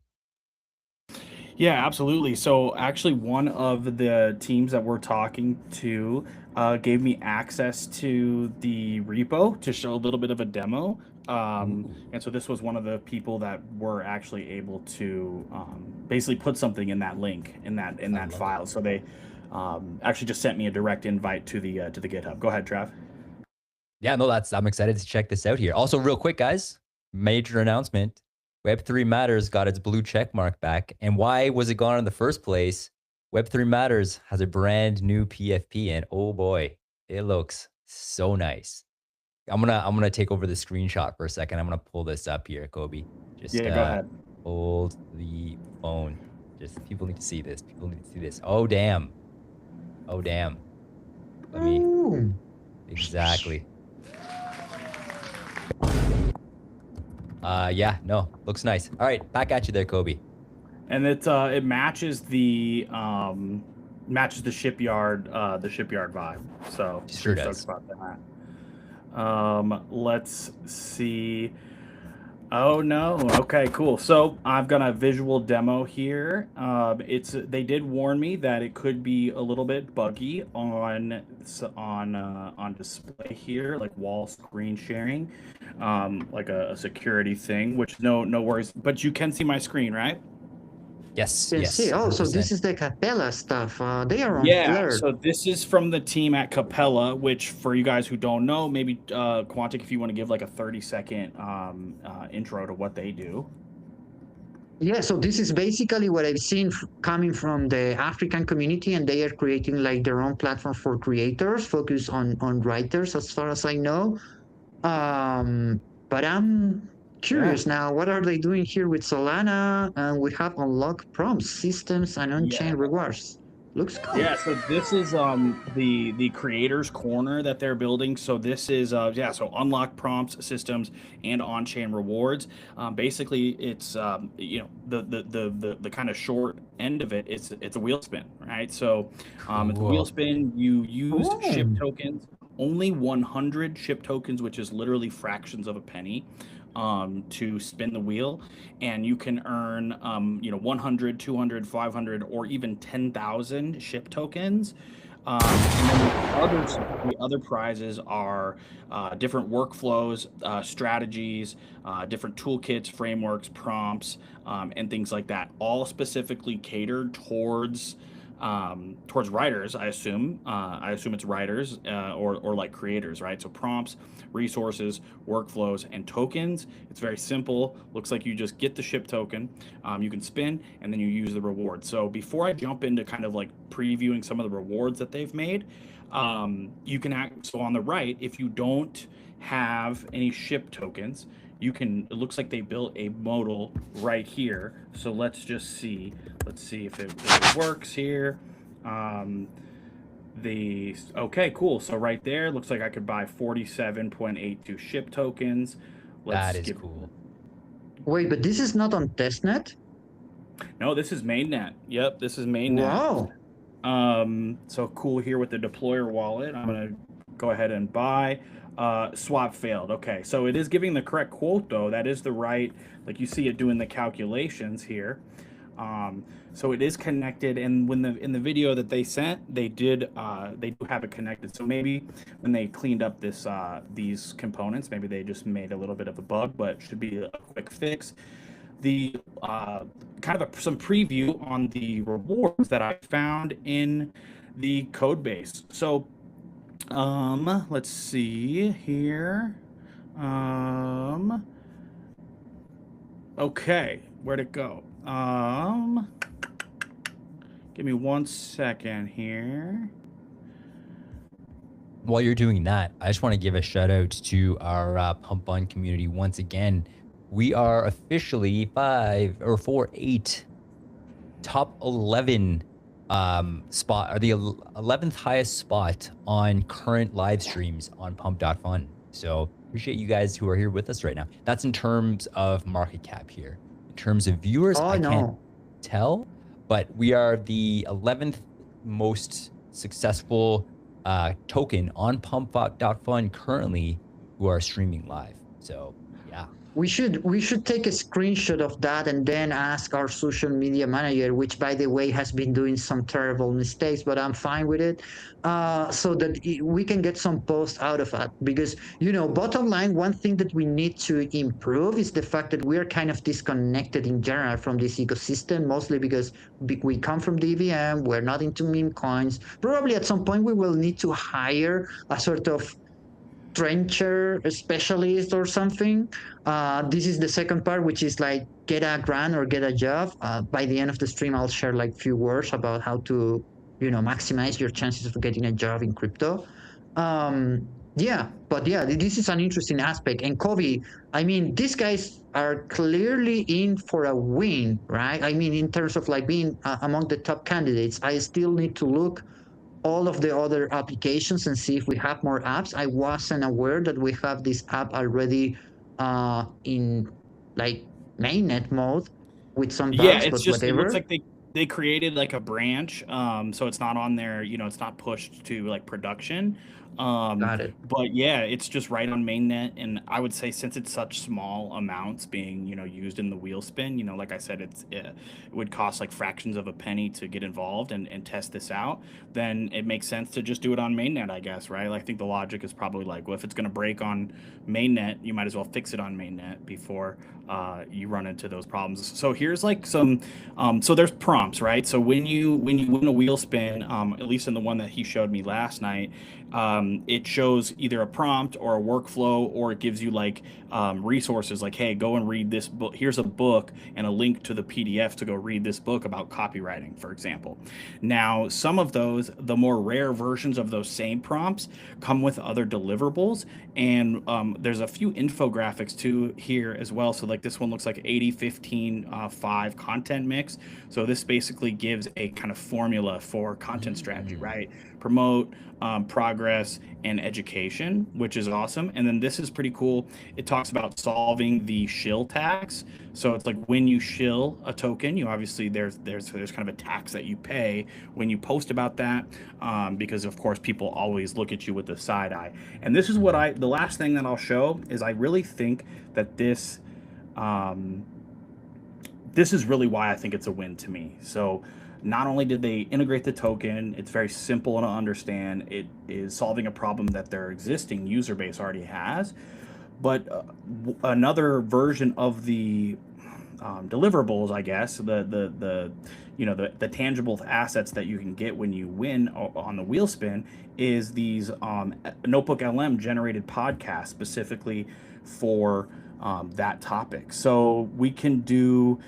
Yeah, absolutely. So actually, one of the teams that we're talking to gave me access to the repo to show a little bit of a demo. ooh, And so this was one of the people that were actually able to basically put something in that link in I that love it. file. So they actually just sent me a direct invite to the GitHub. Go ahead, Trav. Yeah, no, I'm excited to check this out here. Also, real quick, guys, major announcement. Web3 Matters got its blue check mark back. And why was it gone in the first place? Web3 Matters has a brand new PFP, and oh boy, it looks so nice. I'm gonna take over the screenshot for a second. I'm gonna pull this up here, Kobe. Just Yeah, go ahead. hold the phone. Just people need to see this. People need to see this. Oh damn. Oh damn. Let me Ooh. exactly. Yeah, no, looks nice. All right, back at you there, Kobe. And it matches the shipyard vibe. So Sure pretty does. stoked about that. Let's see. Oh no. Okay, cool. So I've got a visual demo here. They did warn me that it could be a little bit buggy on display here, like wall screen sharing, like a security thing. Which no worries. But you can see my screen, right? Yes, Can yes. see. Oh, so 100%. this is the Capella stuff. They are on Yeah, Blur. so this is from the team at Capella, which for you guys who don't know, maybe Quantic, if you want to give like a 30-second intro to what they do. Yeah, so this is basically what I've seen coming from the African community, and they are creating like their own platform for creators, focused on writers, as far as I know. But I'm curious now, what are they doing here with Solana? And we have unlocked prompts, systems, and on-chain rewards. Looks cool. Yeah, so this is the creators corner that they're building. So this is so unlock prompts, systems, and on-chain rewards. Basically, it's the kind of short end of it. It's a wheel spin, right? So it's a wheel spin. You use ship tokens, only 100 ship tokens, which is literally fractions of a penny. To spin the wheel, and you can earn 100, 200, 500, or even 10,000 ship tokens. And then the other prizes are different workflows, strategies, different toolkits, frameworks, prompts, and things like that, all specifically catered towards writers. I assume it's writers or like creators, right? So prompts, resources, workflows, and tokens. It's very simple. Looks like you just get the ship token, you can spin, and then you use the reward. So before I jump into kind of like previewing some of the rewards that they've made, you can so on the right, if you don't have any ship tokens, it looks like they built a modal right here. So let's just see. Let's see if it works here. Okay, cool. So right there, looks like I could buy 47.82 ship tokens. That is cool. Wait, but this is not on testnet? No, this is mainnet. Yep, this is mainnet. Wow. So cool here with the deployer wallet. I'm gonna go ahead and buy. Swap failed. Okay, so it is giving the correct quote though. That is the right, like you see it doing the calculations here. So it is connected, and in the video that they sent, they do have it connected. So maybe when they cleaned up these components, maybe they just made a little bit of a bug, but should be a quick fix. The kind of some preview on the rewards that I found in the code base. So let's see here. Okay, where'd it go? Give me 1 second here. While you're doing that, I just want to give a shout out to our Pump Bun community once again. We are officially 8 top 11 spot, or the 11th highest spot on current live streams on pump.fun. So appreciate you guys who are here with us right now. That's in terms of market cap here. In terms of viewers, I can't tell, but we are the 11th most successful token on pump.fun currently who are streaming live. So yeah. We should take a screenshot of that and then ask our social media manager, which by the way has been doing some terrible mistakes, but I'm fine with it, so that we can get some posts out of it. Because bottom line, one thing that we need to improve is the fact that we are kind of disconnected in general from this ecosystem, mostly because we come from DVM, we're not into meme coins. Probably at some point we will need to hire a sort of trencher specialist or something. This is the second part, which is like get a grant or get a job. By the end of the stream, I'll share like few words about how to, maximize your chances of getting a job in crypto. Yeah, but yeah, this is an interesting aspect. And Kobe, I mean, these guys are clearly in for a win, right? I mean, in terms of like being among the top candidates, I still need to look all of the other applications and see if we have more apps. I wasn't aware that we have this app already in like mainnet mode with some Yeah, bugs, it's but just it looks whatever. like they created like a branch, so it's not on there, it's not pushed to like production. Got it. But yeah, it's just right on mainnet, and I would say since it's such small amounts being, used in the wheel spin, like I said, it would cost like fractions of a penny to get involved and test this out. Then it makes sense to just do it on mainnet, I guess, right? I think the logic is probably like, well, if it's going to break on mainnet, you might as well fix it on mainnet before you run into those problems. So here's like some, so there's prompts, right? So when you win a wheel spin, at least in the one that he showed me last night, it shows either a prompt or a workflow, or it gives you like resources like, hey, go and read this book. Here's a book and a link to the PDF to go read this book about copywriting, for example. Now, some of those, the more rare versions of those same prompts come with other deliverables. And there's a few infographics too here as well. So like this one looks like 80-15-5 content mix. So this basically gives a kind of formula for content strategy, right? Promote, progress, and education, which is awesome. And then this is pretty cool. It talks about solving the shill tax. So it's like when you shill a token, you obviously there's kind of a tax that you pay when you post about that, because of course people always look at you with the side eye. And this is what the last thing that I'll show is I really think that this is really why I think it's a win to me. So not only did they integrate the token, it's very simple to understand. It is solving a problem that their existing user base already has. But another version of the deliverables, I guess, the tangible assets that you can get when you win on the wheel spin is these Notebook LM generated podcasts specifically for that topic. So we can do,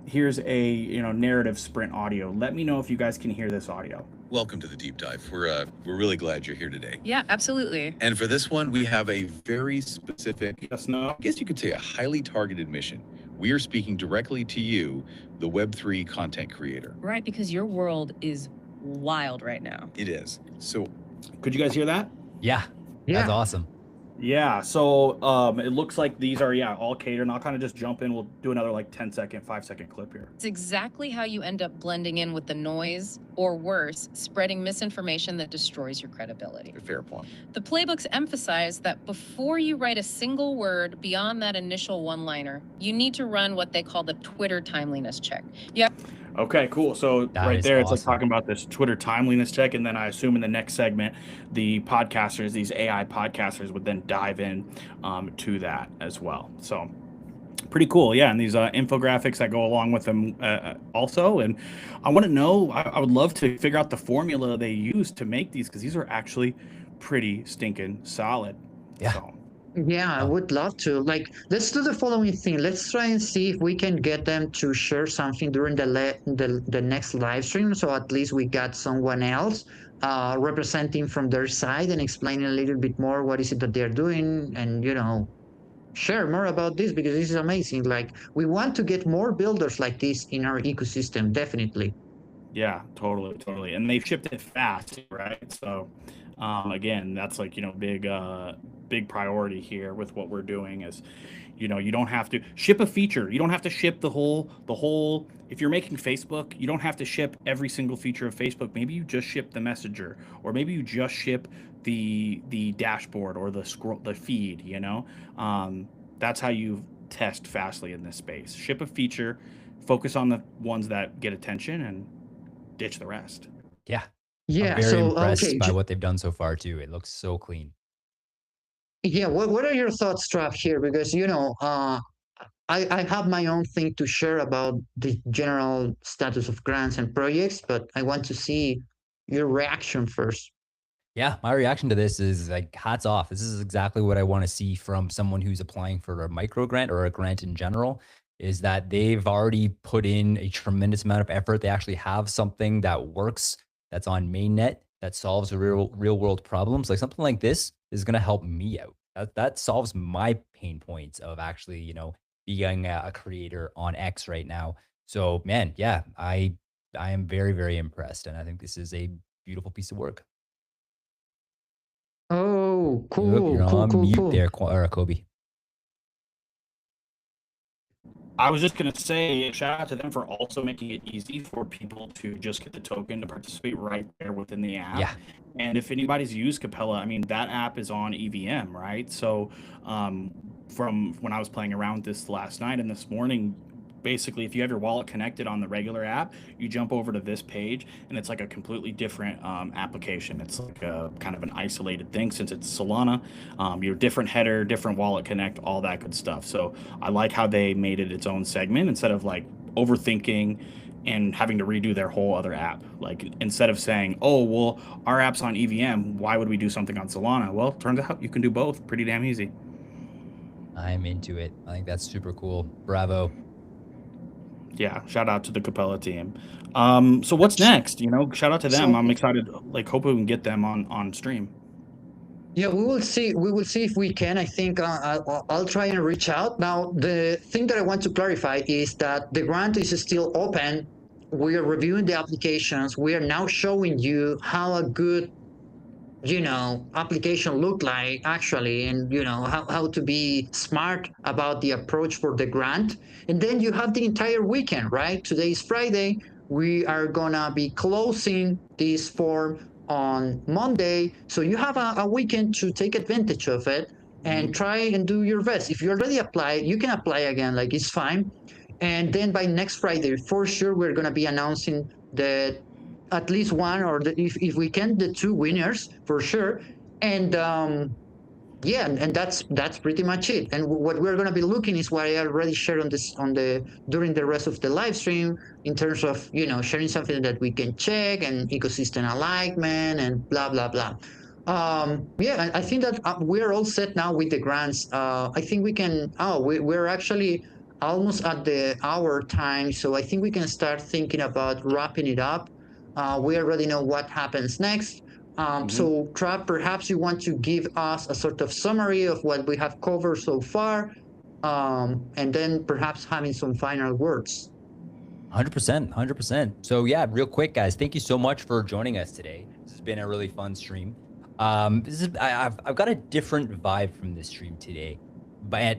here's a narrative sprint audio. Let me know if you guys can hear this audio. Welcome to the deep dive. We're really glad you're here today. Yeah, absolutely. And for this one, we have a very specific, Yes, no. I guess you could say a highly targeted mission. We are speaking directly to you, the Web3 content creator. Right, because your world is wild right now. It is. So, Could you guys hear that? Yeah, Yeah. that's awesome. Yeah, so it looks like these are, all catered, and I'll kind of just jump in. We'll do another like 10-second, 5-second clip here. It's exactly how you end up blending in with the noise, or worse, spreading misinformation that destroys your credibility. a fair point. The playbooks emphasize that before you write a single word beyond that initial one-liner, you need to run what they call the Twitter timeliness check. Yeah. Okay, cool. So That right is there, it's like awesome. talking about this Twitter timeliness check, and then I assume in the next segment, the podcasters, these AI podcasters, would then dive in to that as well. So pretty cool, yeah. And these infographics that go along with them also. And I want to know, I would love to figure out the formula they use to make these, because these are actually pretty stinking solid. Yeah. So, Yeah, I would love to. Like, let's do the following thing. Let's try and see if we can get them to share something during the next live stream. So at least we got someone else representing from their side and explaining a little bit more what is it that they're doing, and share more about this, because this is amazing. Like, we want to get more builders like this in our ecosystem, definitely. yeah, totally. And they've shipped it fast, right? So again, that's like, big priority here with what we're doing is, you don't have to ship a feature. You don't have to ship the whole, if you're making Facebook, you don't have to ship every single feature of Facebook. Maybe you just ship the messenger, or maybe you just ship the dashboard or the feed, that's how you test fastly in this space. Ship a feature, focus on the ones that get attention, and ditch the rest. Yeah. Yeah. I'm very So impressed okay. by what they've done so far too. It looks so clean. Yeah. What are your thoughts, Trav, here? Because I have my own thing to share about the general status of grants and projects, but I want to see your reaction first. Yeah, my reaction to this is like hats off. This is exactly what I want to see from someone who's applying for a micro grant or a grant in general, is that they've already put in a tremendous amount of effort. They actually have something that works, that's on mainnet, that solves real world problems. Like something like this is going to help me out. That solves my pain points of actually, being a creator on X right now. So man, yeah, I am very, very impressed. And I think this is a beautiful piece of work. Oh, Yep, cool, you're cool, on cool, mute cool. there, Kobe. I was just gonna say, shout out to them for also making it easy for people to just get the token to participate right there within the app. Yeah. And if anybody's used Capella, I mean, that app is on EVM, right? So, from when I was playing around this last night and this morning, basically, if you have your wallet connected on the regular app, you jump over to this page, and it's like a completely different application. It's like a kind of an isolated thing since it's Solana. Your different header, different wallet connect, all that good stuff. So I like how they made it its own segment instead of like overthinking and having to redo their whole other app. Like instead of saying, "Oh, well, our app's on EVM, why would we do something on Solana?" Well, turns out you can do both pretty damn easy. I'm into it. I think that's super cool. Bravo. Yeah, shout out to the Capella team. So what's next? Shout out to them. So I'm excited. Like, hope we can get them on stream. yeah, we will see. We will see if we can. I think I'll try and reach out. Now, the thing that I want to clarify is that the grant is still open. We are reviewing the applications. We are now showing you how a good, application look like actually, and how to be smart about the approach for the grant. And then you have the entire weekend, right? Today is Friday. We are gonna be closing this form on Monday, so you have a weekend to take advantage of it and try and do your best. If you already applied, you can apply again, like it's fine. And then by next Friday, for sure, we're gonna be announcing the at least one, or if we can, the two winners for sure. And yeah, and that's pretty much it. And what we're going to be looking is what I already shared during the rest of the live stream, in terms of sharing something that we can check, and ecosystem alignment, and blah blah blah. Yeah, I think that we're all set now with the grants. I think we can. We're actually almost at the hour time, so I think we can start thinking about wrapping it up. We already know what happens next. So, Trav, perhaps you want to give us a sort of summary of what we have covered so far, and then perhaps having some final words. 100%, 100%. So yeah, real quick, guys, thank you so much for joining us today. This has been a really fun stream. I've got a different vibe from this stream today, but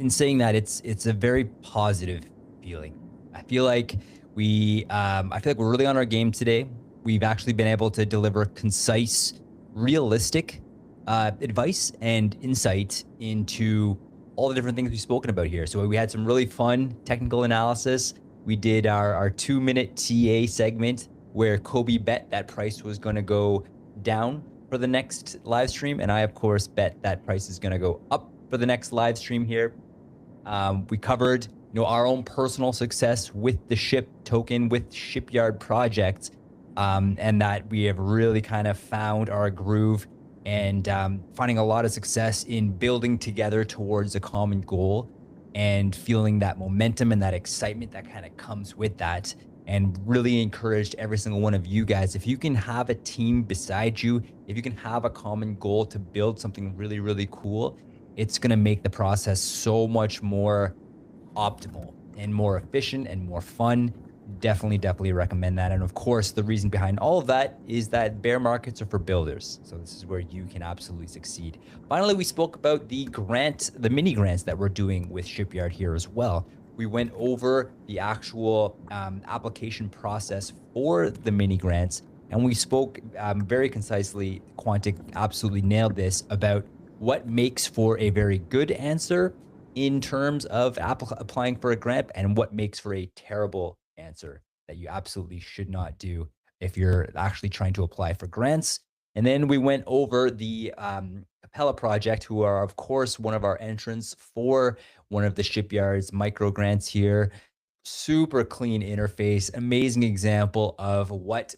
in saying that, it's a very positive feeling. I feel like we're really on our game today. We've actually been able to deliver concise, realistic advice and insight into all the different things we've spoken about here. So we had some really fun technical analysis. We did our 2-minute TA segment where Kobe bet that price was going to go down for the next live stream. And I, of course, bet that price is going to go up for the next live stream here. We covered our own personal success with the SHIP token, with Shipyard projects, and that we have really kind of found our groove and finding a lot of success in building together towards a common goal and feeling that momentum and that excitement that kind of comes with that. And really encouraged every single one of you guys, if you can have a team beside you, if you can have a common goal to build something really, really cool, it's going to make the process so much more optimal and more efficient and more fun. Definitely recommend that. And of course, the reason behind all of that is that bear markets are for builders. So this is where you can absolutely succeed. Finally, we spoke about the mini grants that we're doing with Shipyard here as well. We went over the actual application process for the mini grants, and we spoke very concisely. Quantic absolutely nailed this about what makes for a very good answer in terms of applying for a grant, and what makes for a terrible answer that you absolutely should not do if you're actually trying to apply for grants. And then we went over the Capella project, who are, of course, one of our entrants for one of the Shipyard's micro grants here. Super clean interface, amazing example of what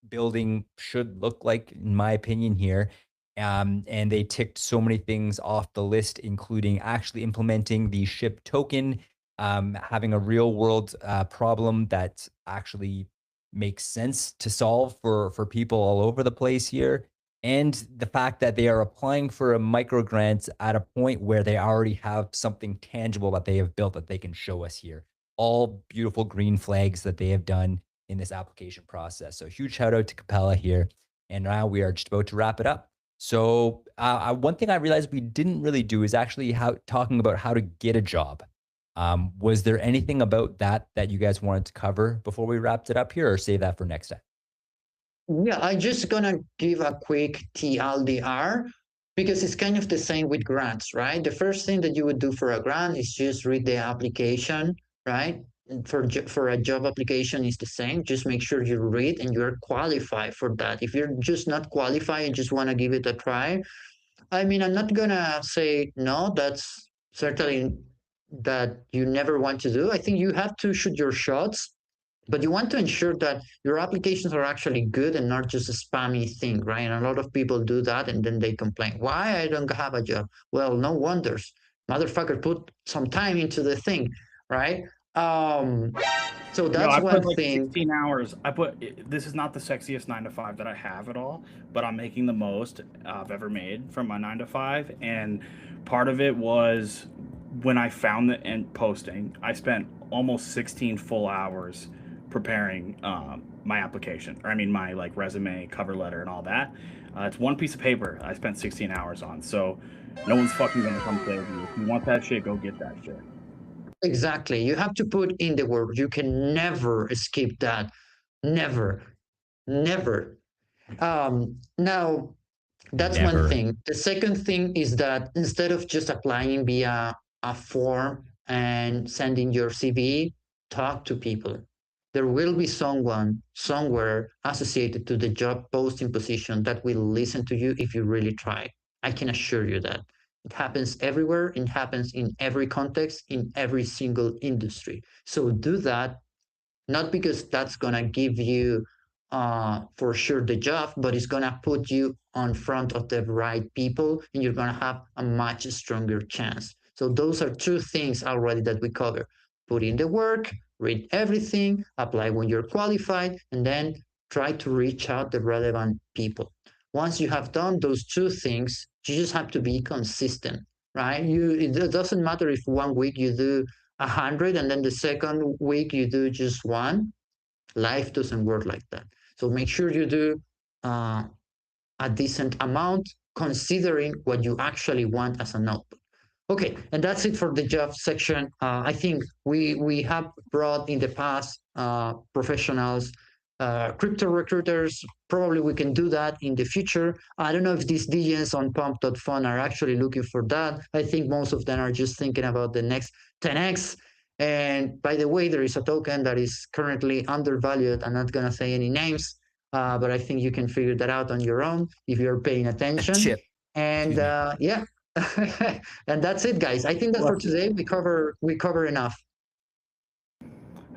building should look like, in my opinion, here. And they ticked so many things off the list, including actually implementing the SHIP token, having a real world problem that actually makes sense to solve for people all over the place here. And the fact that they are applying for a micro grant at a point where they already have something tangible that they have built that they can show us here. All beautiful green flags that they have done in this application process. So huge shout out to Capella here. And now we are just about to wrap it up. So one thing I realized we didn't really do is actually talking about how to get a job. Was there anything about that you guys wanted to cover before we wrapped it up here, or save that for next time? Yeah, I'm just gonna give a quick TLDR because it's kind of the same with grants, right? The first thing that you would do for a grant is just read the application, right? And for a job application, is the same. Just make sure you read and you're qualified for that. If you're just not qualified and just want to give it a try, I mean, I'm not gonna say no. That's certainly that you never want to do. I think you have to shoot your shots, but you want to ensure that your applications are actually good and not just a spammy thing, right? And a lot of people do that and then they complain, why I don't have a job? Well, no wonders. Motherfucker put some time into the thing, right? So that's I one put like thing. 16 hours. This is not the sexiest 9 to 5 that I have at all, but I'm making the most I've ever made from my 9 to 5. And part of it was when I found the end posting, I spent almost 16 full hours preparing my application, or I mean my like resume, cover letter, and all that. It's one piece of paper I spent 16 hours on. So no one's fucking gonna come save you. If you want that shit, go get that shit. Exactly. You have to put in the work. You can never skip that. Never. Never. Now, that's Never. one thing. The second thing is that instead of just applying via a form and sending your CV, talk to people. There will be someone somewhere associated to the job posting position that will listen to you if you really try. I can assure you that. It happens everywhere. It happens in every context, in every single industry. So do that, not because that's going to give you for sure the job, but it's going to put you on front of the right people and you're going to have a much stronger chance. So those are two things already that we cover. Put in the work, read everything, apply when you're qualified, and then try to reach out the relevant people. Once you have done those two things, you just have to be consistent, right? It doesn't matter if 1 week you do 100 and then the second week you do just one. Life doesn't work like that. So make sure you do a decent amount considering what you actually want as an output. Okay, and that's it for the job section. I think we have brought in the past professionals, crypto recruiters. Probably we can do that in the future. I don't know if these DJs on pump.fun are actually looking for that. I think most of them are just thinking about the next 10x. And by the way, there is a token that is currently undervalued. I'm not going to say any names, but I think you can figure that out on your own if you're paying attention. Chip. And yeah. And that's it, guys. I think that for today we cover enough.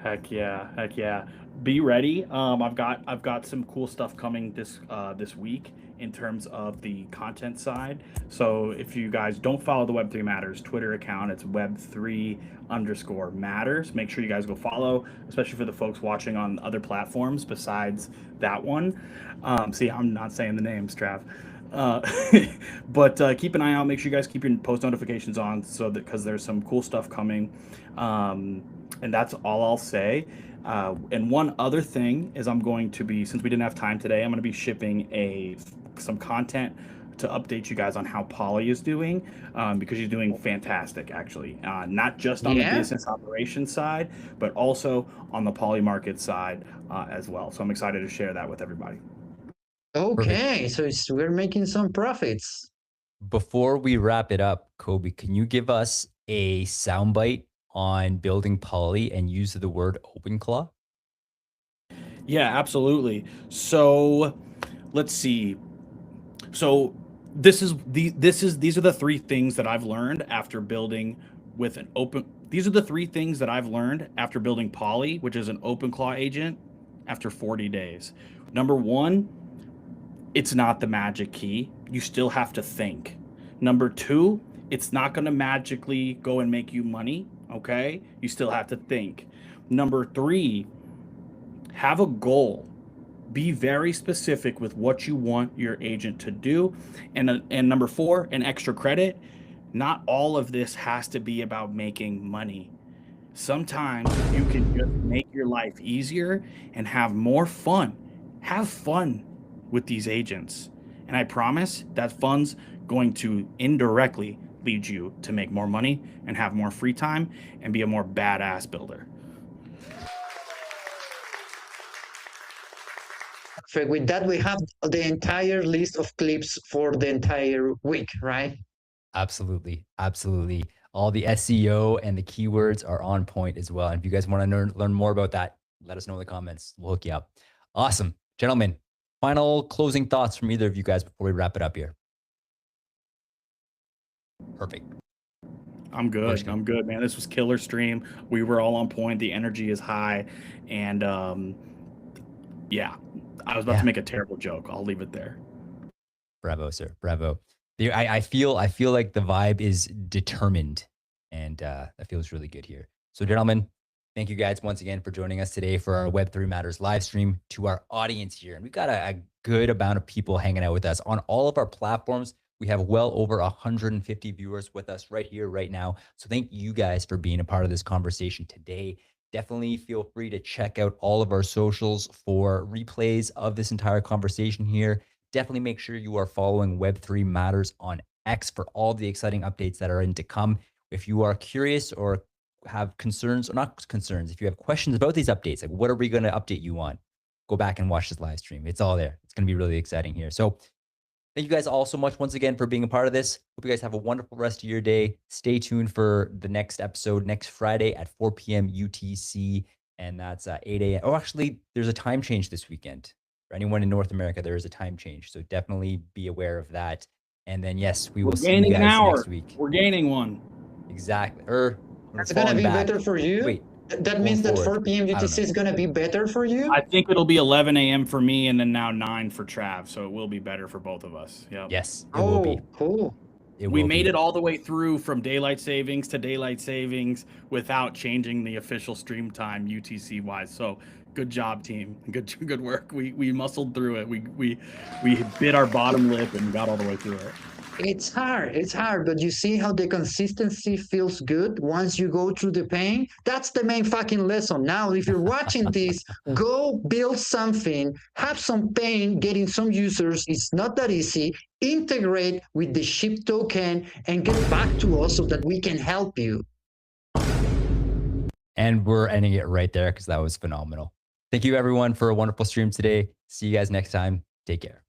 Heck yeah. Be ready. I've got some cool stuff coming this week in terms of the content side. So if you guys don't follow the Web3 Matters Twitter account, it's Web3_Matters. Make sure you guys go follow, especially for the folks watching on other platforms besides that one. See, I'm not saying the names, Trav. But keep an eye out. Make sure you guys keep your post notifications on, so that because there's some cool stuff coming. And that's all I'll say. And one other thing is I'm going to be, since we didn't have time today, I'm going to be shipping some content to update you guys on how Poly is doing, because he's doing fantastic, actually. Not just on the business operations side, but also on the Poly market side as well. So I'm excited to share that with everybody. Okay, so we're making some profits. Before we wrap it up, Kobe, can you give us a soundbite on building Poly and use the word OpenClaw? Yeah, absolutely. So let's see. So these are the three things that I've learned after building with an open. These are the three things that I've learned after building Poly, which is an OpenClaw agent, after 40 days. Number one, it's not the magic key. You still have to think. Number two, it's not going to magically go and make you money. Okay. You still have to think. Number three, have a goal. Be very specific with what you want your agent to do. And number four, an extra credit. Not all of this has to be about making money. Sometimes you can just make your life easier and have more fun. Have fun with these agents. And I promise that fun's going to indirectly lead you to make more money and have more free time and be a more badass builder. Perfect. With that, we have the entire list of clips for the entire week, right? Absolutely. Absolutely. All the SEO and the keywords are on point as well. And if you guys want to learn more about that, let us know in the comments. We'll hook you up. Awesome. Gentlemen, final closing thoughts from either of you guys before we wrap it up here. Perfect. I'm good. I'm good, man. This was killer stream. We were all on point. The energy is high. And yeah, I was about to make a terrible joke. I'll leave it there. Bravo, sir. Bravo. I feel like the vibe is determined, and that feels really good here. So, gentlemen, thank you guys once again for joining us today for our Web3 Matters live stream. To our audience here, and we've got a good amount of people hanging out with us on all of our platforms. We have well over 150 viewers with us right here, right now. So thank you guys for being a part of this conversation today. Definitely feel free to check out all of our socials for replays of this entire conversation here. Definitely make sure you are following Web3 Matters on X for all the exciting updates that are in to come. If you are curious or have concerns, or not concerns, if you have questions about these updates, like what are we going to update you on, go back and watch this live stream. It's all there. It's going to be really exciting here. So thank you guys all so much once again for being a part of this. Hope you guys have a wonderful rest of your day. Stay tuned for the next episode next Friday at 4 p.m. UTC. And that's 8 a.m. Oh, actually, there's a time change this weekend. For anyone in North America, there is a time change. So definitely be aware of that. And then, yes, we will see you guys next week. We're gaining one. Exactly. It's going to be better for you? Wait. That means that 4 p.m. UTC is going to be better for you? I think it'll be 11 a.m. for me and then now 9 for Trav. So it will be better for both of us. Yep. Yes, it will be. Cool. We made it all the way through from daylight savings to daylight savings without changing the official stream time UTC wise. So good job, team. Good work. We muscled through it. We bit our bottom lip and got all the way through it. It's hard, but you see how the consistency feels good once you go through the pain? That's the main fucking lesson. Now, if you're watching this, go build something, have some pain, getting some users. It's not that easy. Integrate with the SHIB token and get back to us so that we can help you. And we're ending it right there because that was phenomenal. Thank you everyone for a wonderful stream today. See you guys next time. Take care.